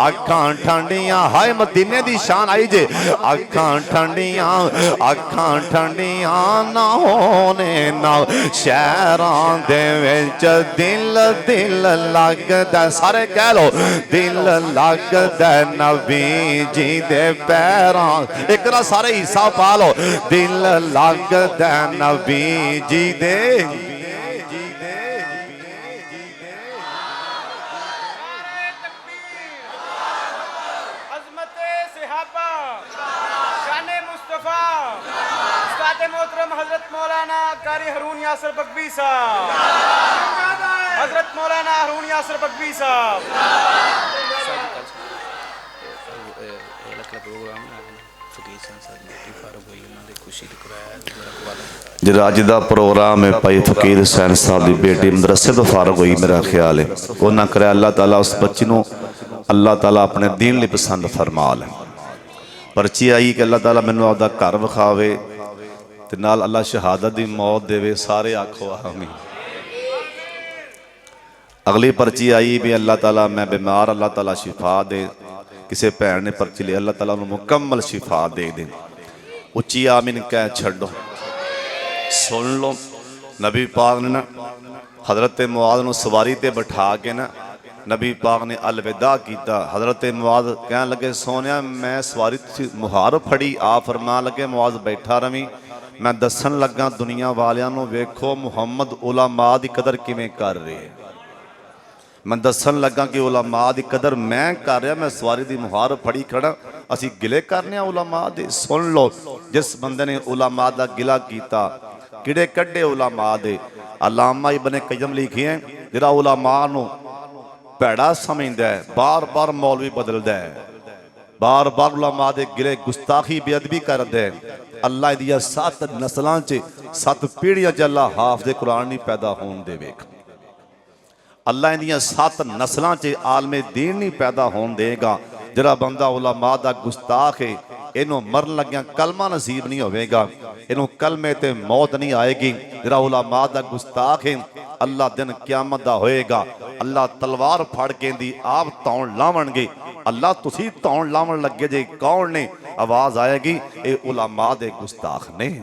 अखां ठंडियां हाय मदीने दी शान आई जे अखां ठंडियां ना होने ना शहरां दे विच दिल दिल लगदा सारे कह लो दिल लगदा नबी जी दे पैरां एक ना सारे हिस्सा पा लो दिल लगदा नबी जी दे हजरत मौलाना कारी हारून यासिर बकवी साहब हजरत मौलाना हारून यासिर बकवी साहब प्रोग्राम फकीर साहब फारूक भाई उन्होंने ਜਿਹੜਾ ਅੱਜ ਦਾ ਪ੍ਰੋਗਰਾਮ ਹੈ ਭਾਈ ਫਕੀਰ ਹੁਸੈਨ ਸਾਹਿਬ ਦੀ ਬੇਟੀ ਮਦਰਸੇ ਤੋਂ ਫਾਰਗ ਹੋਈ, ਮੇਰਾ ਖਿਆਲ ਹੈ ਉਹਨਾਂ ਕਰਿਆ ਅੱਲਾਹ ਤਾਲਾ ਉਸ ਬੱਚੀ ਨੂੰ ਅੱਲਾਹ ਤਾਲਾ ਆਪਣੇ ਦੀਨ ਲਈ ਪਸੰਦ ਫਰਮਾ ਲੈ। ਪਰਚੀ ਆਈ ਕਿ ਅੱਲਾਹ ਤਾਲਾ ਮੈਨੂੰ ਆਪਦਾ ਘਰ ਵਿਖਾਵੇ ਤੇ ਨਾਲ ਅੱਲਾਹ ਸ਼ਹਾਦਤ ਦੀ ਮੌਤ ਦੇਵੇ। ਸਾਰੇ ਆਖੋ ਆਮੀਨ। ਅਗਲੀ ਪਰਚੀ ਆਈ ਵੀ ਅੱਲਾਹ ਤਾਲਾ ਮੈਂ ਬਿਮਾਰ, ਅੱਲਾਹ ਤਾਲਾ ਸ਼ਿਫਾ ਦੇ। ਕਿਸੇ ਭੈਣ ਨੇ ਪਰਚੀ ਲਈ, ਅੱਲਾਹ ਤਾਲਾ ਨੂੰ ਮੁਕੰਮਲ ਸ਼ਿਫਾ ਦੇ ਦੇ। ਉੱਚੀ ਆਮੀਨ ਕਹਿ ਛੱਡੋ। ਸੁਣ ਲਓ, ਨਬੀ ਪਾਕ ਨੇ ਨਾ ਹਜ਼ਰਤ ਮੁਆਜ਼ ਨੂੰ ਸਵਾਰੀ ਤੇ ਬਿਠਾ ਕੇ ਨਾ ਨਬੀ ਪਾਕ ਨੇ ਅਲਵਿਦਾ ਕੀਤਾ। ਹਜ਼ਰਤ ਮੁਆਜ਼ ਕਹਿਣ ਲੱਗੇ ਸੋਹਣਿਆ ਮੈਂ ਸਵਾਰੀ ਤੁਸੀਂ ਮੁਹਾਰ ਫੜੀ। ਆ ਫਰਮਾਨ ਲੱਗੇ ਮੁਆਜ਼ ਬੈਠਾ ਰਵੀਂ, ਮੈਂ ਦੱਸਣ ਲੱਗਾ ਦੁਨੀਆ ਵਾਲਿਆਂ ਨੂੰ ਵੇਖੋ ਮੁਹੰਮਦ ਉਲਮਾ ਦੀ ਕਦਰ ਕਿਵੇਂ ਕਰ ਰਹੇ। ਮੈਂ ਦੱਸਣ ਲੱਗਾ ਕਿ ਉਲਮਾ ਦੀ ਕਦਰ ਮੈਂ ਕਰ ਰਿਹਾ, ਮੈਂ ਸਵਾਰੀ ਦੀ ਮੁਹਾਰ ਫੜੀ ਖੜਾ। ਅਸੀਂ ਗਿਲੇ ਕਰਨੇ ਆ ਉਲਮਾ ਦੇ। ਸੁਣ ਲਓ, ਜਿਸ ਬੰਦੇ ਨੇ ਉਲਮਾ ਦਾ ਗਿਲਾ ਕੀਤਾ, ਕਿਹੜੇ ਕੱਢੇ ਉਲਮਾ ਦੇ। ਅਲਾਮਾ ਇਬਨ ਕਯਮ ਲਿਖਿਆ ਜਿਹੜਾ ਉਲਮਾ ਨੂੰ ਭੈੜਾ ਸਮਝਦਾ ਹੈ, ਬਾਰ-ਬਾਰ ਮੌਲਵੀ ਬਦਲਦਾ ਹੈ, ਬਾਰ-ਬਾਰ ਉਲਮਾ ਦੇ ਗਿਲੇ ਗੁਸਤਾਖੀ ਬੇਅਦਬੀ ਕਰਦਾ ਹੈ, ਅੱਲਾਹ ਦੀਆਂ 7 ਨਸਲਾਂ 'ਚ 7 ਪੀੜ੍ਹੀਆਂ 'ਚ ਅੱਲਾਹ ਹਾਫਿਜ਼ ਕੁਰਾਨ ਨਹੀਂ ਪੈਦਾ ਹੋਣ ਦੇਵੇਗਾ। ਅੱਲਾਹ ਦੀਆਂ 7 ਨਸਲਾਂ 'ਚ ਆਲਮੇ ਦੀਨ ਨਹੀਂ ਪੈਦਾ ਹੋਣ ਦੇਗਾ। ਜਿਹੜਾ ਬੰਦਾ ਉਲਮਾ ਦਾ ਗੁਸਤਾਖ ਹੈ, ਇਹਨੂੰ ਮਰਨ ਲੱਗਿਆਂ ਕਲਮਾ ਨਸੀਬ ਨਹੀਂ ਹੋਵੇਗਾ, ਇਹਨੂੰ ਕਲਮੇ ਤੇ ਮੌਤ ਨਹੀਂ ਆਏਗੀ। ਜਿਹੜਾ ਉਲਮਾ ਦਾ ਗੁਸਤਾਖ ਹੈ, ਅੱਲਾਹ ਦਿਨ ਕਿਆਮਤ ਦਾ ਹੋਏਗਾ, ਅੱਲਾਹ ਤਲਵਾਰ ਫੜ ਕੇ ਦੀ ਆਪ ਧੌਣ ਲਾਵਣਗੇ। ਅੱਲਾਹ ਤੁਸੀਂ ਧੌਣ ਲਾਵਣ ਲੱਗੇ ਜੇ ਕੌਣ ਨੇ? ਆਵਾਜ਼ ਆਏਗੀ ਇਹ ਉਲਮਾ ਦੇ ਗੁਸਤਾਖ ਨੇ।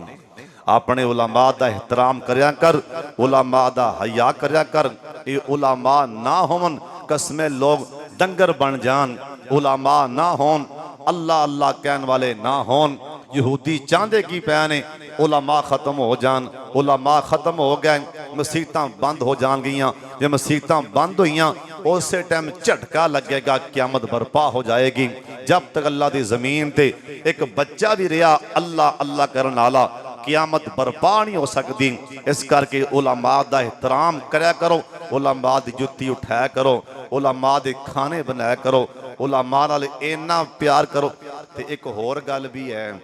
ਆਪਣੇ ਉਲਮਾ ਦਾ ਇਹਤਰਾਮ ਕਰਿਆ ਕਰ, ਉਲਮਾ ਦਾ ਹਯਾ ਕਰਿਆ ਕਰ। ਇਹ ਉਲਮਾ ਨਾ ਹੋਵਨ ਕਸਮੇ ਲੋਗ ਡੰਗਰ ਬਣ ਜਾਣ, ਉਲਮਾ ਨਾ ਹੋਣ ਅੱਲਾਹ ਅੱਲਾਹ ਕਹਿਣ ਵਾਲੇ ਨਾ ਹੋਣ। ਯਹੂਦੀ ਚਾਹੁੰਦੇ ਕੀ ਪਏ ਨੇ? ਉਲਮਾ ਖਤਮ ਹੋ ਜਾਣ। ਉਲਮਾ ਖਤਮ ਹੋ ਗਏ, ਮਸੀਤਾਂ ਬੰਦ ਹੋ ਜਾਣਗੀਆਂ। ਜੇ ਮਸੀਤਾਂ ਬੰਦ ਹੋਈਆਂ ਉਸੇ ਟਾਈਮ ਝਟਕਾ ਲੱਗੇਗਾ, ਕਿਆਮਤ ਬਰਪਾ ਹੋ ਜਾਏਗੀ। ਜਬ ਤੱਕ ਅੱਲਾਹ ਦੀ ਜ਼ਮੀਨ ਤੇ ਇੱਕ ਬੱਚਾ ਵੀ ਰਿਹਾ ਅੱਲਾਹ ਅੱਲਾਹ ਕਰਨ ਵਾਲਾ, ਕਿਆਮਤ ਬਰਪਾ ਨਹੀਂ ਹੋ ਸਕਦੀ। ਇਸ ਕਰਕੇ ਉਲਮਾ ਦਾ ਇਹਤਰਾਮ ਕਰਿਆ ਕਰੋ, ਉਲਮਾ ਦੀ ਜੁੱਤੀ ਉਠਾਇਆ ਕਰੋ, ਉਲਮਾ ਦੇ ਖਾਣੇ ਬਣਾਇਆ ਕਰੋ, ਉਲਮਾ ਨਾਲ ਇੰਨਾ ਪਿਆਰ ਕਰੋ। ਤੇ ਇੱਕ ਹੋਰ ਗੱਲ ਵੀ ਹੈ,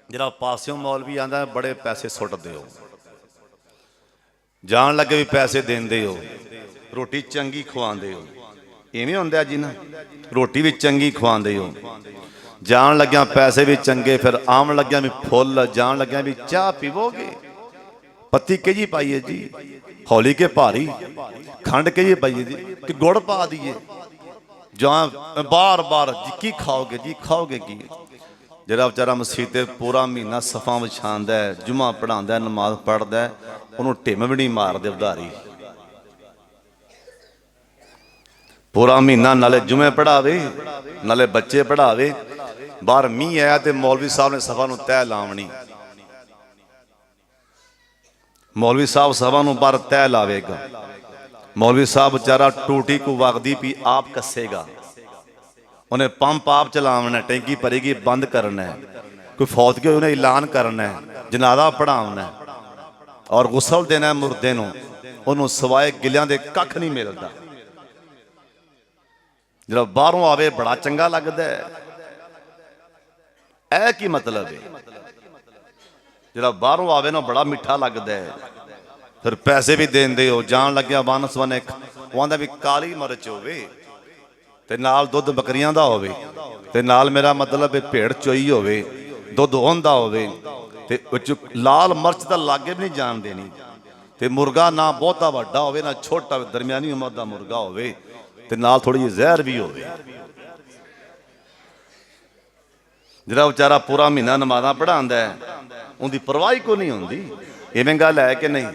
ਜਿਹੜਾ ਪਾਸਿਓਂ ਮੌਲਵੀ ਆਂਦਾ ਬੜੇ ਪੈਸੇ ਸੁੱਟਦੇ ਹੋ, ਜਾਣ ਲੱਗੇ ਵੀ ਪੈਸੇ ਦਿੰਦੇ ਹੋ, ਰੋਟੀ ਚੰਗੀ ਖਵਾਉਂਦੇ ਹੋ। ਇਵੇਂ ਹੁੰਦਾ ਜੀ ਨਾ, ਰੋਟੀ ਵੀ ਚੰਗੀ ਖਵਾਉਂਦੇ ਹੋ, ਜਾਣ ਲੱਗਿਆ ਪੈਸੇ ਵੀ ਚੰਗੇ, ਫਿਰ ਆਉਣ ਲੱਗਿਆ ਵੀ ਫੁੱਲ, ਜਾਣ ਲੱਗਿਆ ਵੀ ਚਾਹ ਪੀਵੋਗੇ, ਪੱਤੀ ਕਿਹਜੀ ਪਾਈਏ ਜੀ, ਹੌਲੀ ਕੇ ਭਾਰੀ, ਖੰਡ ਕਿਹਜੀ ਪਾਈਏ ਜੀ ਕਿ ਗੁੜ ਪਾ ਦਈਏ, ਜਾਂ ਬਾਰ-ਬਾਰ ਜੀ ਕੀ ਖਾਓਗੇ ਜੀ, ਖਾਓਗੇ ਕੀ? ਜਿਹੜਾ ਵਿਚਾਰਾ ਮਸੀਤ ਤੇ ਪੂਰਾ ਮਹੀਨਾ ਸਫਾ ਵਿਛਾਉਂਦਾ ਹੈ, ਜੁਮਾ ਪੜ੍ਹਾਉਂਦਾ, ਨਮਾਜ਼ ਪੜ੍ਹਦਾ, ਉਹਨੂੰ ਢਿੱਮ ਵੀ ਨਹੀਂ ਮਾਰਦੇ ਉਧਾਰੀ। ਪੂਰਾ ਮਹੀਨਾ ਨਾਲੇ ਜੁਮੇ ਪੜ੍ਹਾਵੇ ਨਾਲੇ ਬੱਚੇ ਪੜ੍ਹਾਵੇ, ਬਾਹਰ ਮੀਂਹ ਆਇਆ ਤੇ ਮੌਲਵੀ ਸਾਹਿਬ ਨੇ ਸਫਾ ਨੂੰ ਤਹਿ ਲਾਵਣੀ, ਮੌਲਵੀ ਸਾਹਿਬ ਸਭਾ ਨੂੰ ਬਾਹਰ ਤਹਿ ਲਾਵੇਗਾ। ਮੌਲਵੀ ਸਾਹਿਬ ਵਿਚਾਰਾ ਟੂਟੀ ਕੋ ਵਗਦੀ ਪਈ ਆਪ ਕੱਸੇਗਾ, ਉਹਨੇ ਪੰਪ ਆਪ ਚਲਾਉਣਾ, ਟੈਂਕੀ ਭਰੇਗੀ ਬੰਦ ਕਰਨਾ ਹੈ, ਕੋਈ ਫੌਤ ਕੇ ਉਹਨੇ ਐਲਾਨ ਕਰਨਾ ਹੈ, ਜਨਾਜ਼ਾ ਪੜ੍ਹਾਉਣਾ ਔਰ ਗੁਸਲ ਦੇਣਾ ਮੁਰਦੇ ਨੂੰ, ਉਹਨੂੰ ਸਵਾਏ ਗਿਲਿਆਂ ਦੇ ਕੱਖ ਨਹੀਂ ਮਿਲਦਾ। ਜਿਹੜਾ ਬਾਹਰੋਂ ਆਵੇ ਬੜਾ ਚੰਗਾ ਲੱਗਦਾ ਹੈ, ਇਹ ਕੀ ਮਤਲਬ ਹੈ? ਜਿਹੜਾ ਬਾਹਰੋਂ ਆਵੇ ਨਾ ਬੜਾ ਮਿੱਠਾ ਲੱਗਦਾ ਹੈ, ਫਿਰ ਪੈਸੇ ਵੀ ਦਿੰਦੇ ਹੋ, ਜਾਣ ਲੱਗਿਆ ਵਨ ਸਵਨ ਉਹ ਆਂਦਾ ਵੀ ਕਾਲੀ ਮਿਰਚ ਹੋਵੇ ਤੇ ਨਾਲ ਦੁੱਧ ਬੱਕਰੀਆਂ ਦਾ ਹੋਵੇ, ਤੇ ਨਾਲ ਮੇਰਾ ਮਤਲਬ ਹੈ ਭੇਡ ਚੋਈ ਹੋਵੇ, ਦੁੱਧ ਹੁੰਦਾ ਹੋਵੇ, ਤੇ ਵਿੱਚ ਲਾਲ ਮਿਰਚ ਤਾਂ ਲਾਗੇ ਵੀ ਨਹੀਂ ਜਾਣ ਦੇਣੀ, ਤੇ ਮੁਰਗਾ ਨਾ ਬਹੁਤਾ ਵੱਡਾ ਹੋਵੇ ਨਾ ਛੋਟਾ, ਦਰਮਿਆਨੀ ਉਮਰ ਦਾ ਮੁਰਗਾ ਹੋਵੇ, ਤੇ ਨਾਲ ਥੋੜੀ ਜਿਹੀ ਜ਼ਹਿਰ ਵੀ ਹੋਵੇ। ਜਿਹੜਾ ਵਿਚਾਰਾ ਪੂਰਾ ਮਹੀਨਾ ਨਮਾਜ਼ਾਂ ਪੜ੍ਹਾਉਂਦਾ ਹੈ, ਉਹਦੀ ਪਰਵਾਹ ਕੋ ਨਹੀਂ ਹੁੰਦੀ। ਇਵੇਂ ਗੱਲ ਹੈ ਕਿ ਨਹੀਂ?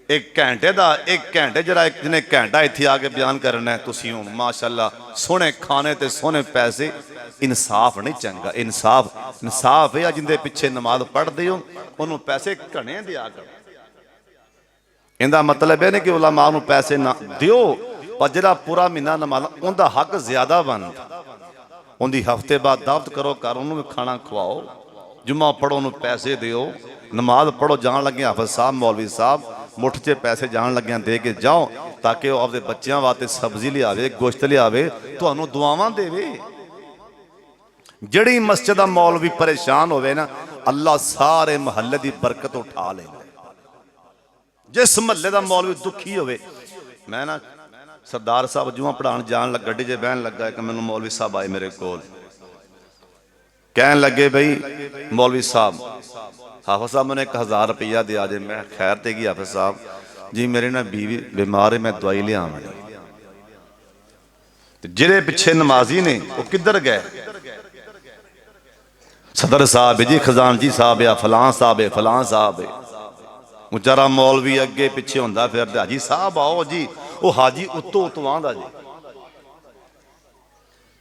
ਇੱਕ ਘੰਟੇ ਜਿਹੜਾ ਜਿਹਨੇ ਘੰਟਾ ਇੱਥੇ ਆ ਕੇ ਬਿਆਨ ਕਰਨਾ, ਤੁਸੀਂ ਹੁਣ ਮਾਸ਼ਾਅੱਲਾ ਸੋਹਣੇ ਖਾਣੇ ਤੇ ਸੋਹਣੇ ਪੈਸੇ, ਇਨਸਾਫ ਨਹੀਂ ਚੰਗਾ। ਇਨਸਾਫ ਹੈ ਜਿੰਦੇ ਪਿੱਛੇ ਨਮਾਜ਼ ਪੜ੍ਹਦੇ ਹੋ ਉਹਨੂੰ ਪੈਸੇ ਘਣੇ ਦਿਆ ਕਰੋ। ਇਹਦਾ ਮਤਲਬ ਇਹ ਨਹੀਂ ਕਿ ਉਲਮਾ ਨੂੰ ਪੈਸੇ ਨਾ ਦਿਓ, ਪਰ ਜਿਹੜਾ ਪੂਰਾ ਮਹੀਨਾ ਨਮਾਜ਼ ਉਹਦਾ ਹੱਕ ਜ਼ਿਆਦਾ ਬਣਦਾ। ਉਹਦੀ ਹਫ਼ਤੇ ਬਾਅਦ ਦਾਵਤ ਕਰੋ ਘਰ, ਉਹਨੂੰ ਵੀ ਖਾਣਾ ਖਵਾਓ, ਜੁਮਾ ਪੜ੍ਹੋ, ਉਹਨੂੰ ਪੈਸੇ ਦਿਓ, ਨਮਾਜ਼ ਪੜ੍ਹੋ, ਜਾਣ ਲੱਗੇ ਹਾਫਿਜ਼ ਸਾਹਿਬ ਮੌਲਵੀ ਸਾਹਿਬ ਮੁੱਠ 'ਚ ਪੈਸੇ ਜਾਣ ਲੱਗਿਆਂ ਦੇ ਕੇ ਜਾਓ, ਤਾਂ ਕਿ ਉਹ ਆਪਦੇ ਬੱਚਿਆਂ ਵਾਸਤੇ ਸਬਜ਼ੀ ਲਿਆਵੇ, ਗੋਸ਼ਤ ਲਿਆਵੇ, ਤੁਹਾਨੂੰ ਦੁਆਵਾਂ ਦੇਵੇ। जिहड़ी मस्जिद दा मौलवी परेशान होवे ना, अल्लाह सारे महल्ले की बरकत उठा लेंदा। जिस महल्ले का मौलवी दुखी होवे, मैं ना सरदार साहब जुआ पढ़ान जान लग गड्डी च बहन लगा कि मैनू मौलवी साहब आए मेरे कोल, कहन लगे बई मौलवी साहब हाफिज साहब मैंने 1000 रुपया दिया जे। मैं खैर ते की हाफिज साहब जी, मेरे ना बीवी बीमार है, मैं दवाई लिया। जिहड़े पिछे नमाजी ने वो किधर गए? सदर साहब जी, खजानजी साहब या फलां साहब है, फलां साहब है। बेचारा मौलवी अगे पिछे होंदा फिरदा, हाजी साहब आओ जी। वो हाजी उत्तों उत्तों आंदा जी,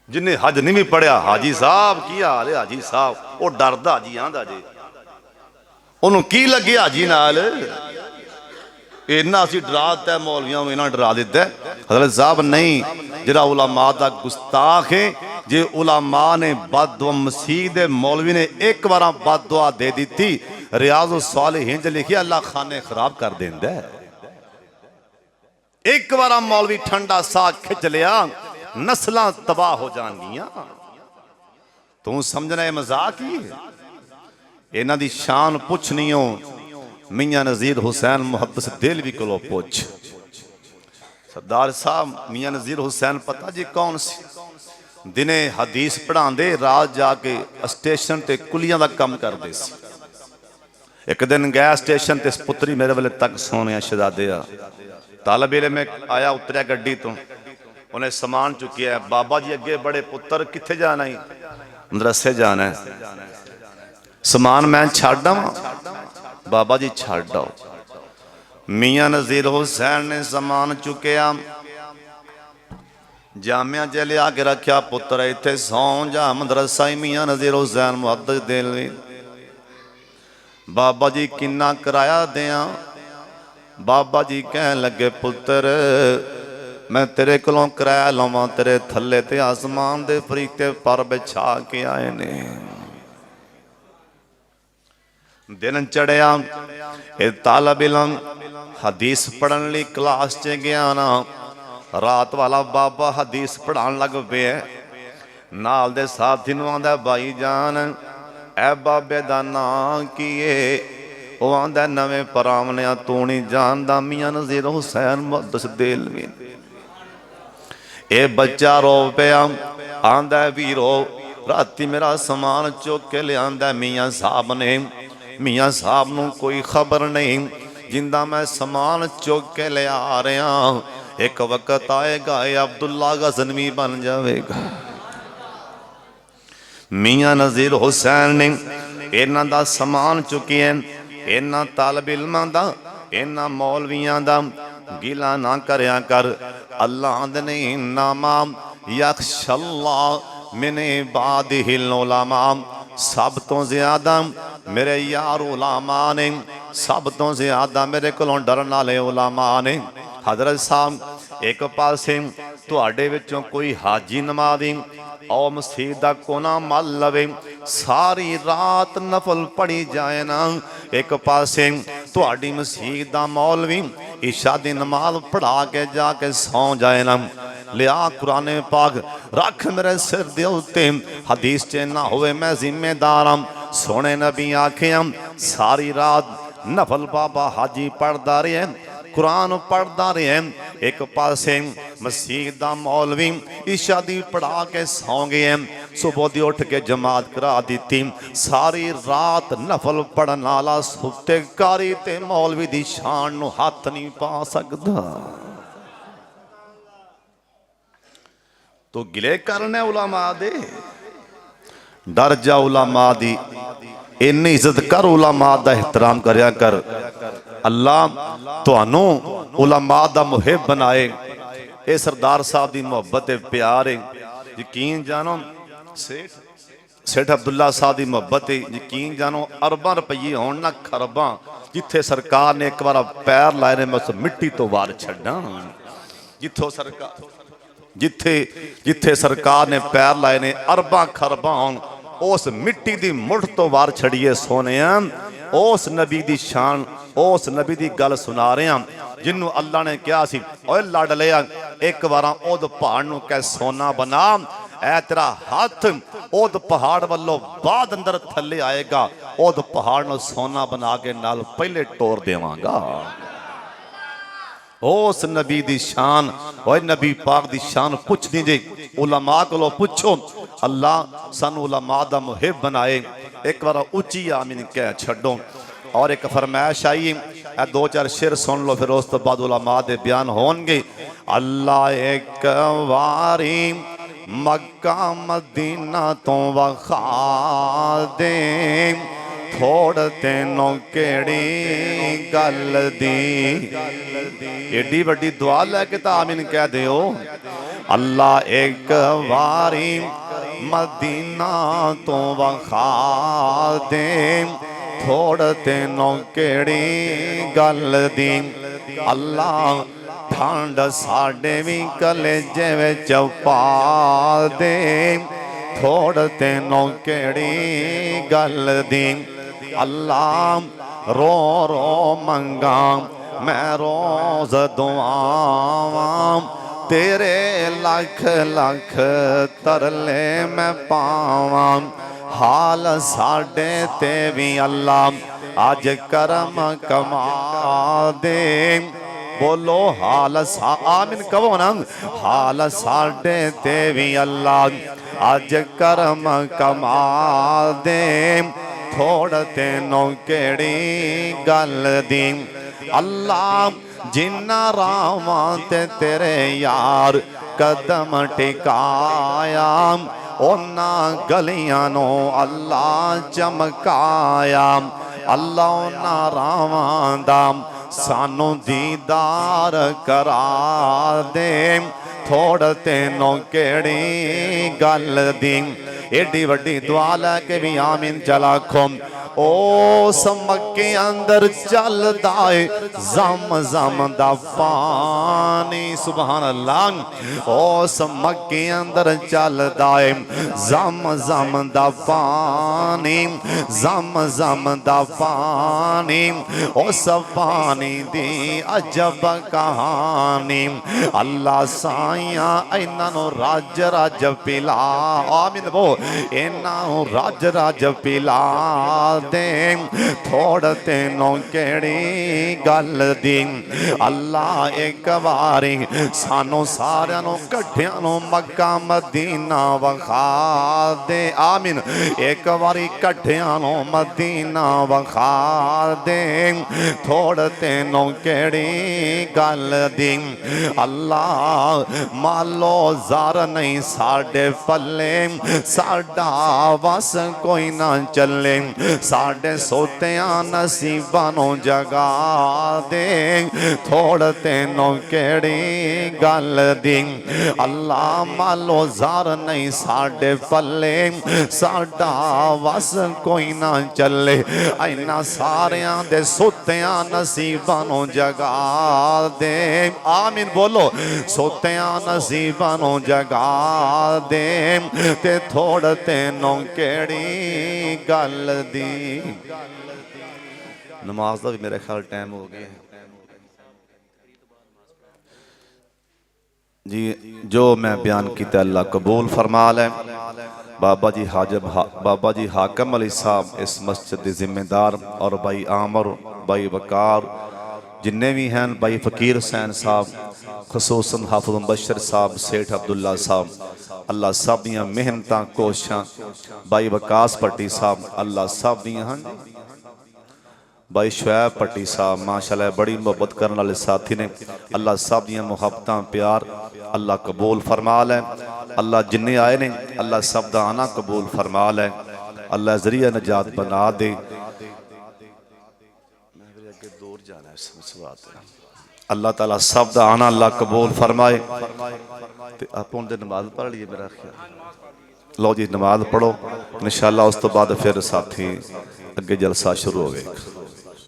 जिन्हें हज नहीं भी पढ़िया, हाजी साहब की हाल है हाजी साहब, वो डरदा हाजी आंदा जी। उन्होंने की लगे हाजी नाल? इन्ना असीं डरा दिता मौलवियां, इन्ना डरा दिता हजरत साहब नहीं, जिहड़ा उलमा दा गुस्ताख है, जे उलमा ने बददुआ मसीह दे मौलवी ने एक बार बददुआ दे दी, रियाज़ सालिहीन च लिखिया अल्लाह खाने खराब कर देंदा है। एक बार मौलवी ठंडा सा खिंच लिया, नस्लां तबाह हो जाएंगियां। तू समझना मजाक ही? इन्हां दी शान पुछ नहीं हो, मियां नज़ीर हुसैन मुहद्दिस दिलवी कोलों पुछ। सरदार साहब मियां नज़ीर हुसैन पता जी कौन सी? दिने हदीस पढ़ाते, रात जाके स्टेशन ते कुलियां दा काम करते सी। एक दिन गया स्टेशन ते पुत्री मेरे वाले तक सोने शहजादे तालब इल्म में आया, उतरिया गड्डी तो, उन्हें समान चुकिया। बाबा जी अगे बड़े, पुत्र किथे जाना ही? मदरसे जाना है। समान मैं छड्ड आवां? बाबा जी छड्ड आओ। मियां नज़ीर हुसैन ने समान चुकिया, जामिया च लिया के रखा, पुत्र इत्थे सौ जा, मदरसा ही मियां नज़ीर हुसैन मुहद्दिस दिलवी। बाबा जी किन्ना किराया दें? बाबा जी कह लगे, पुत्र मैं तेरे कोलों किराया लवां, तेरे थले ते आसमान दे फरीके पर बिछा के आए ने। दिन चढ़िया, ये तालब इलम हदीस पढ़न लई क्लास च गया ना, रात वाला बाबा हदीस पढ़ान लग पे, नाल दे साथी नूं आंदा भाई जान ए बाबे दा नां की है? वो आंदा नवें परावने तू नहीं जानदा, मियां नज़ीर हुसैन मुहद्दिस दिलवी। ए बच्चा रो पिया, आंदा वीरो राती मेरा समान चुक के लिया मियां साहब ने, मियां साहब नूं कोई खबर नहीं, जिंदा मैं समान चुक के ले आ रहा, एक वक्त आएगा अब्दुल्ला गज़नवी बन जाएगा। मियां नज़ीर हुसैन ने इन्हां दा समान चुकिए, इन्हां तालब इल्मां दा, इन्हां मौलवियां दा गिला ना करया कर। अल्लाह दे नहीं नामा यख्शल्लाह मिन इबादिहिल उलमा, सब तो ज्यादा मेरे यार उलमा ने, सब तो ज्यादा मेरे कोलों डरन वाले उलमा ने। हजरत साहब एक पासे तुहाडे विचों कोई हाजी नमाजी और मसीह दा कोना मल लवे, सारी रात नफल पढ़ी जाए ना, एक पासे तुहाडी मसीह दा मौलवी ईशा दी नमाज पढ़ा के जाके सौ जाए ना। लिया कुरान पाक रख मेरे सिर दे उत्ते, हदीस च ना होवे मैं जिम्मेदार हाँ। सोने नबी आखिया सारी रात नफल बाबा हाजी पढ़दा रहे, कुरान पढ़दा रहे, एक पासे मसीह दा मौलवी ईशा दी पढ़ा के सौ गए, सुबह दी उठ के जमात करा दी। सारी रात नफल पढ़न वाला सुते कारी ते मौलवी दी शान नूं हथ नहीं पा सकदा। तो गिले करने उलमा दे, डर जा उलमा दी, इन्नी इज्जत कर, उलमा दा एहतराम करया कर। अल्लाह तुहानू उलमा दा मुहिब बनाए। ये सरदार साहब दी मोहब्बत है, प्यार है, यकीन जानो सेठ अब्दुल्ला साहब दी मोहब्बत है, यकीन जानो अरबां रुपये होण ना खरबां, जिथे सरकार ने एक बार पैर लाए ने मैं उस मिट्टी तो वार छड्डा। जिथों सरकार जिथे जिथे सरकार ने पैर लाए ने अरबां खरबां होण, उस मिट्टी दी मुठ तो वार छड़िए सोने, उस नबी दी शान, उस नबी दी गल सुना रहे हैं जिन्हों अल्लाह ने कहा सी, ओए लड़ लिया एक बार उद पहाड़ नूं कह सोना बना, ऐ तेरा हाथ उद पहाड़ वालों बाद अंदर थले आएगा, उद पहाड़ नूं सोना बना के नाल पहले टोर देवांगा। उस नबी दी शान और नबी पाक दी शान पुछ दीजे, उलमा को पुछो। अल्लाह सानू उलमा दा मुहिब बनाए। एक बार उच्ची आमीन कह छड्डो। और एक फरमाइश आई है, दो चार शेर सुन लो, फिर उस तो बाद उलमा दे बयान होंगे। अल्लाह एक वारी मक्का मदीना तो वखा दे, थोड़ तेनों केड़ी गल दी। एडी वड्डी दुआ लैके तो आमीन कह दियो। अल्लाह एक वारी मदीना तो वखा दे, थोड़ तेनों केड़ी गल दी। अल्लाह ठंड साडे भी कलेजे विच पा दे, थोड़ तेनों केड़ी गल दी। अल्लाह रो रो मंगा मैं रोज दुआवां, तेरे लख लख तरले मैं पावां। हाल साडे ते भी अल्लाह अज करम कमा दे। बोलो हाल आमीन कहो ना। हाल साडे ते भी अल्लाह अज करम कमा दे, थोड़ तेनों केड़ी गल दी। अल्लाह जिन्ना रावां ते तेरे यार कदम टिकाया, ओना गलियां नो अल्लाह चमकाया। अल्लाह ओना रावां दा सानू दीदार करा दे, थोड़ तेनों केड़ी गल दी। एडी वड्डी दुआ लैके भी आमीन चला खो। ओ मक्के अंदर चलदा है जम जम दा पानी, सुभान अल्लाह। ओ मक्के अंदर चलदा है जम जम दा पानी, जम जम दा पानी। उस पानी दी अजब कहानी। अल्लाह साइया इन्हां रज रज पिला, आमीन वो इन्हां रज रज पिला दे, थोड़ तेनों केड़ी गल दी। अल्लाह एक बारी सानू सारियां नू कट्ठियां नू मक्का मदीना वखा दे। आमीन। एक बारी कट्ठियां नू मदीना वखा दे, थोड़ तेनों केड़ी गल दी। अल्लाह मालो ज़र नहीं साडे पल्ले, साडा बस कोई ना चले। साडे सोतिया नसीबां नू जगा दे, थोड़ तेनों केड़ी गल दी। अल्लाह मालो ज़र नहीं साडे पल्ले, साडा बस कोई ना चले। इन्हां सारियां दे सोतिया नसीबां नू जगा दे। आमीन बोलो। सोतिया नसीबां नू जगा दे, ते थोड़ तेनों केड़ी गल दी। नमाज का भी मेरे ख्याल टाइम हो गया जी। जो मैं बयान किया अल्लाह कबूल फरमा ले। बाबा जी बाबा जी हाकम अली साहब इस मस्जिद के जिम्मेदार, और भाई आमर, भाई वकार, जिन्ने भी हैं, भाई फकीर हुसैन साहब, खसूसन हाफिज मुबशर साहब, सेठ अब्दुल्ला साहब, अल्लाह सब दियां मेहनतां कोशिशां, भाई वकास भट्टी साहब, अल्लाह सब दियां हैं। भाई शुएब भट्टी साहब माशाअल्लाह बड़ी मुहब्बत करने वाले साथी ने, अल्लाह सब दियां मुहब्बतां प्यार अल्लाह कबूल फरमा ले। अल्लाह जिन्ने आए ने अल्लाह सब दा आना कबूल फरमा ले। अल्लाह जरिया नजात बना दे। अल्लाह ताला सब दा आना अल्लाह कबूल फरमाए। ते आपों दे नमाज पढ़ लिए मेरा ख्याल। लो जी नमाज पढ़ो इंशाअल्लाह, उस तो बाद फिर साथी अगे जलसा शुरू होगा।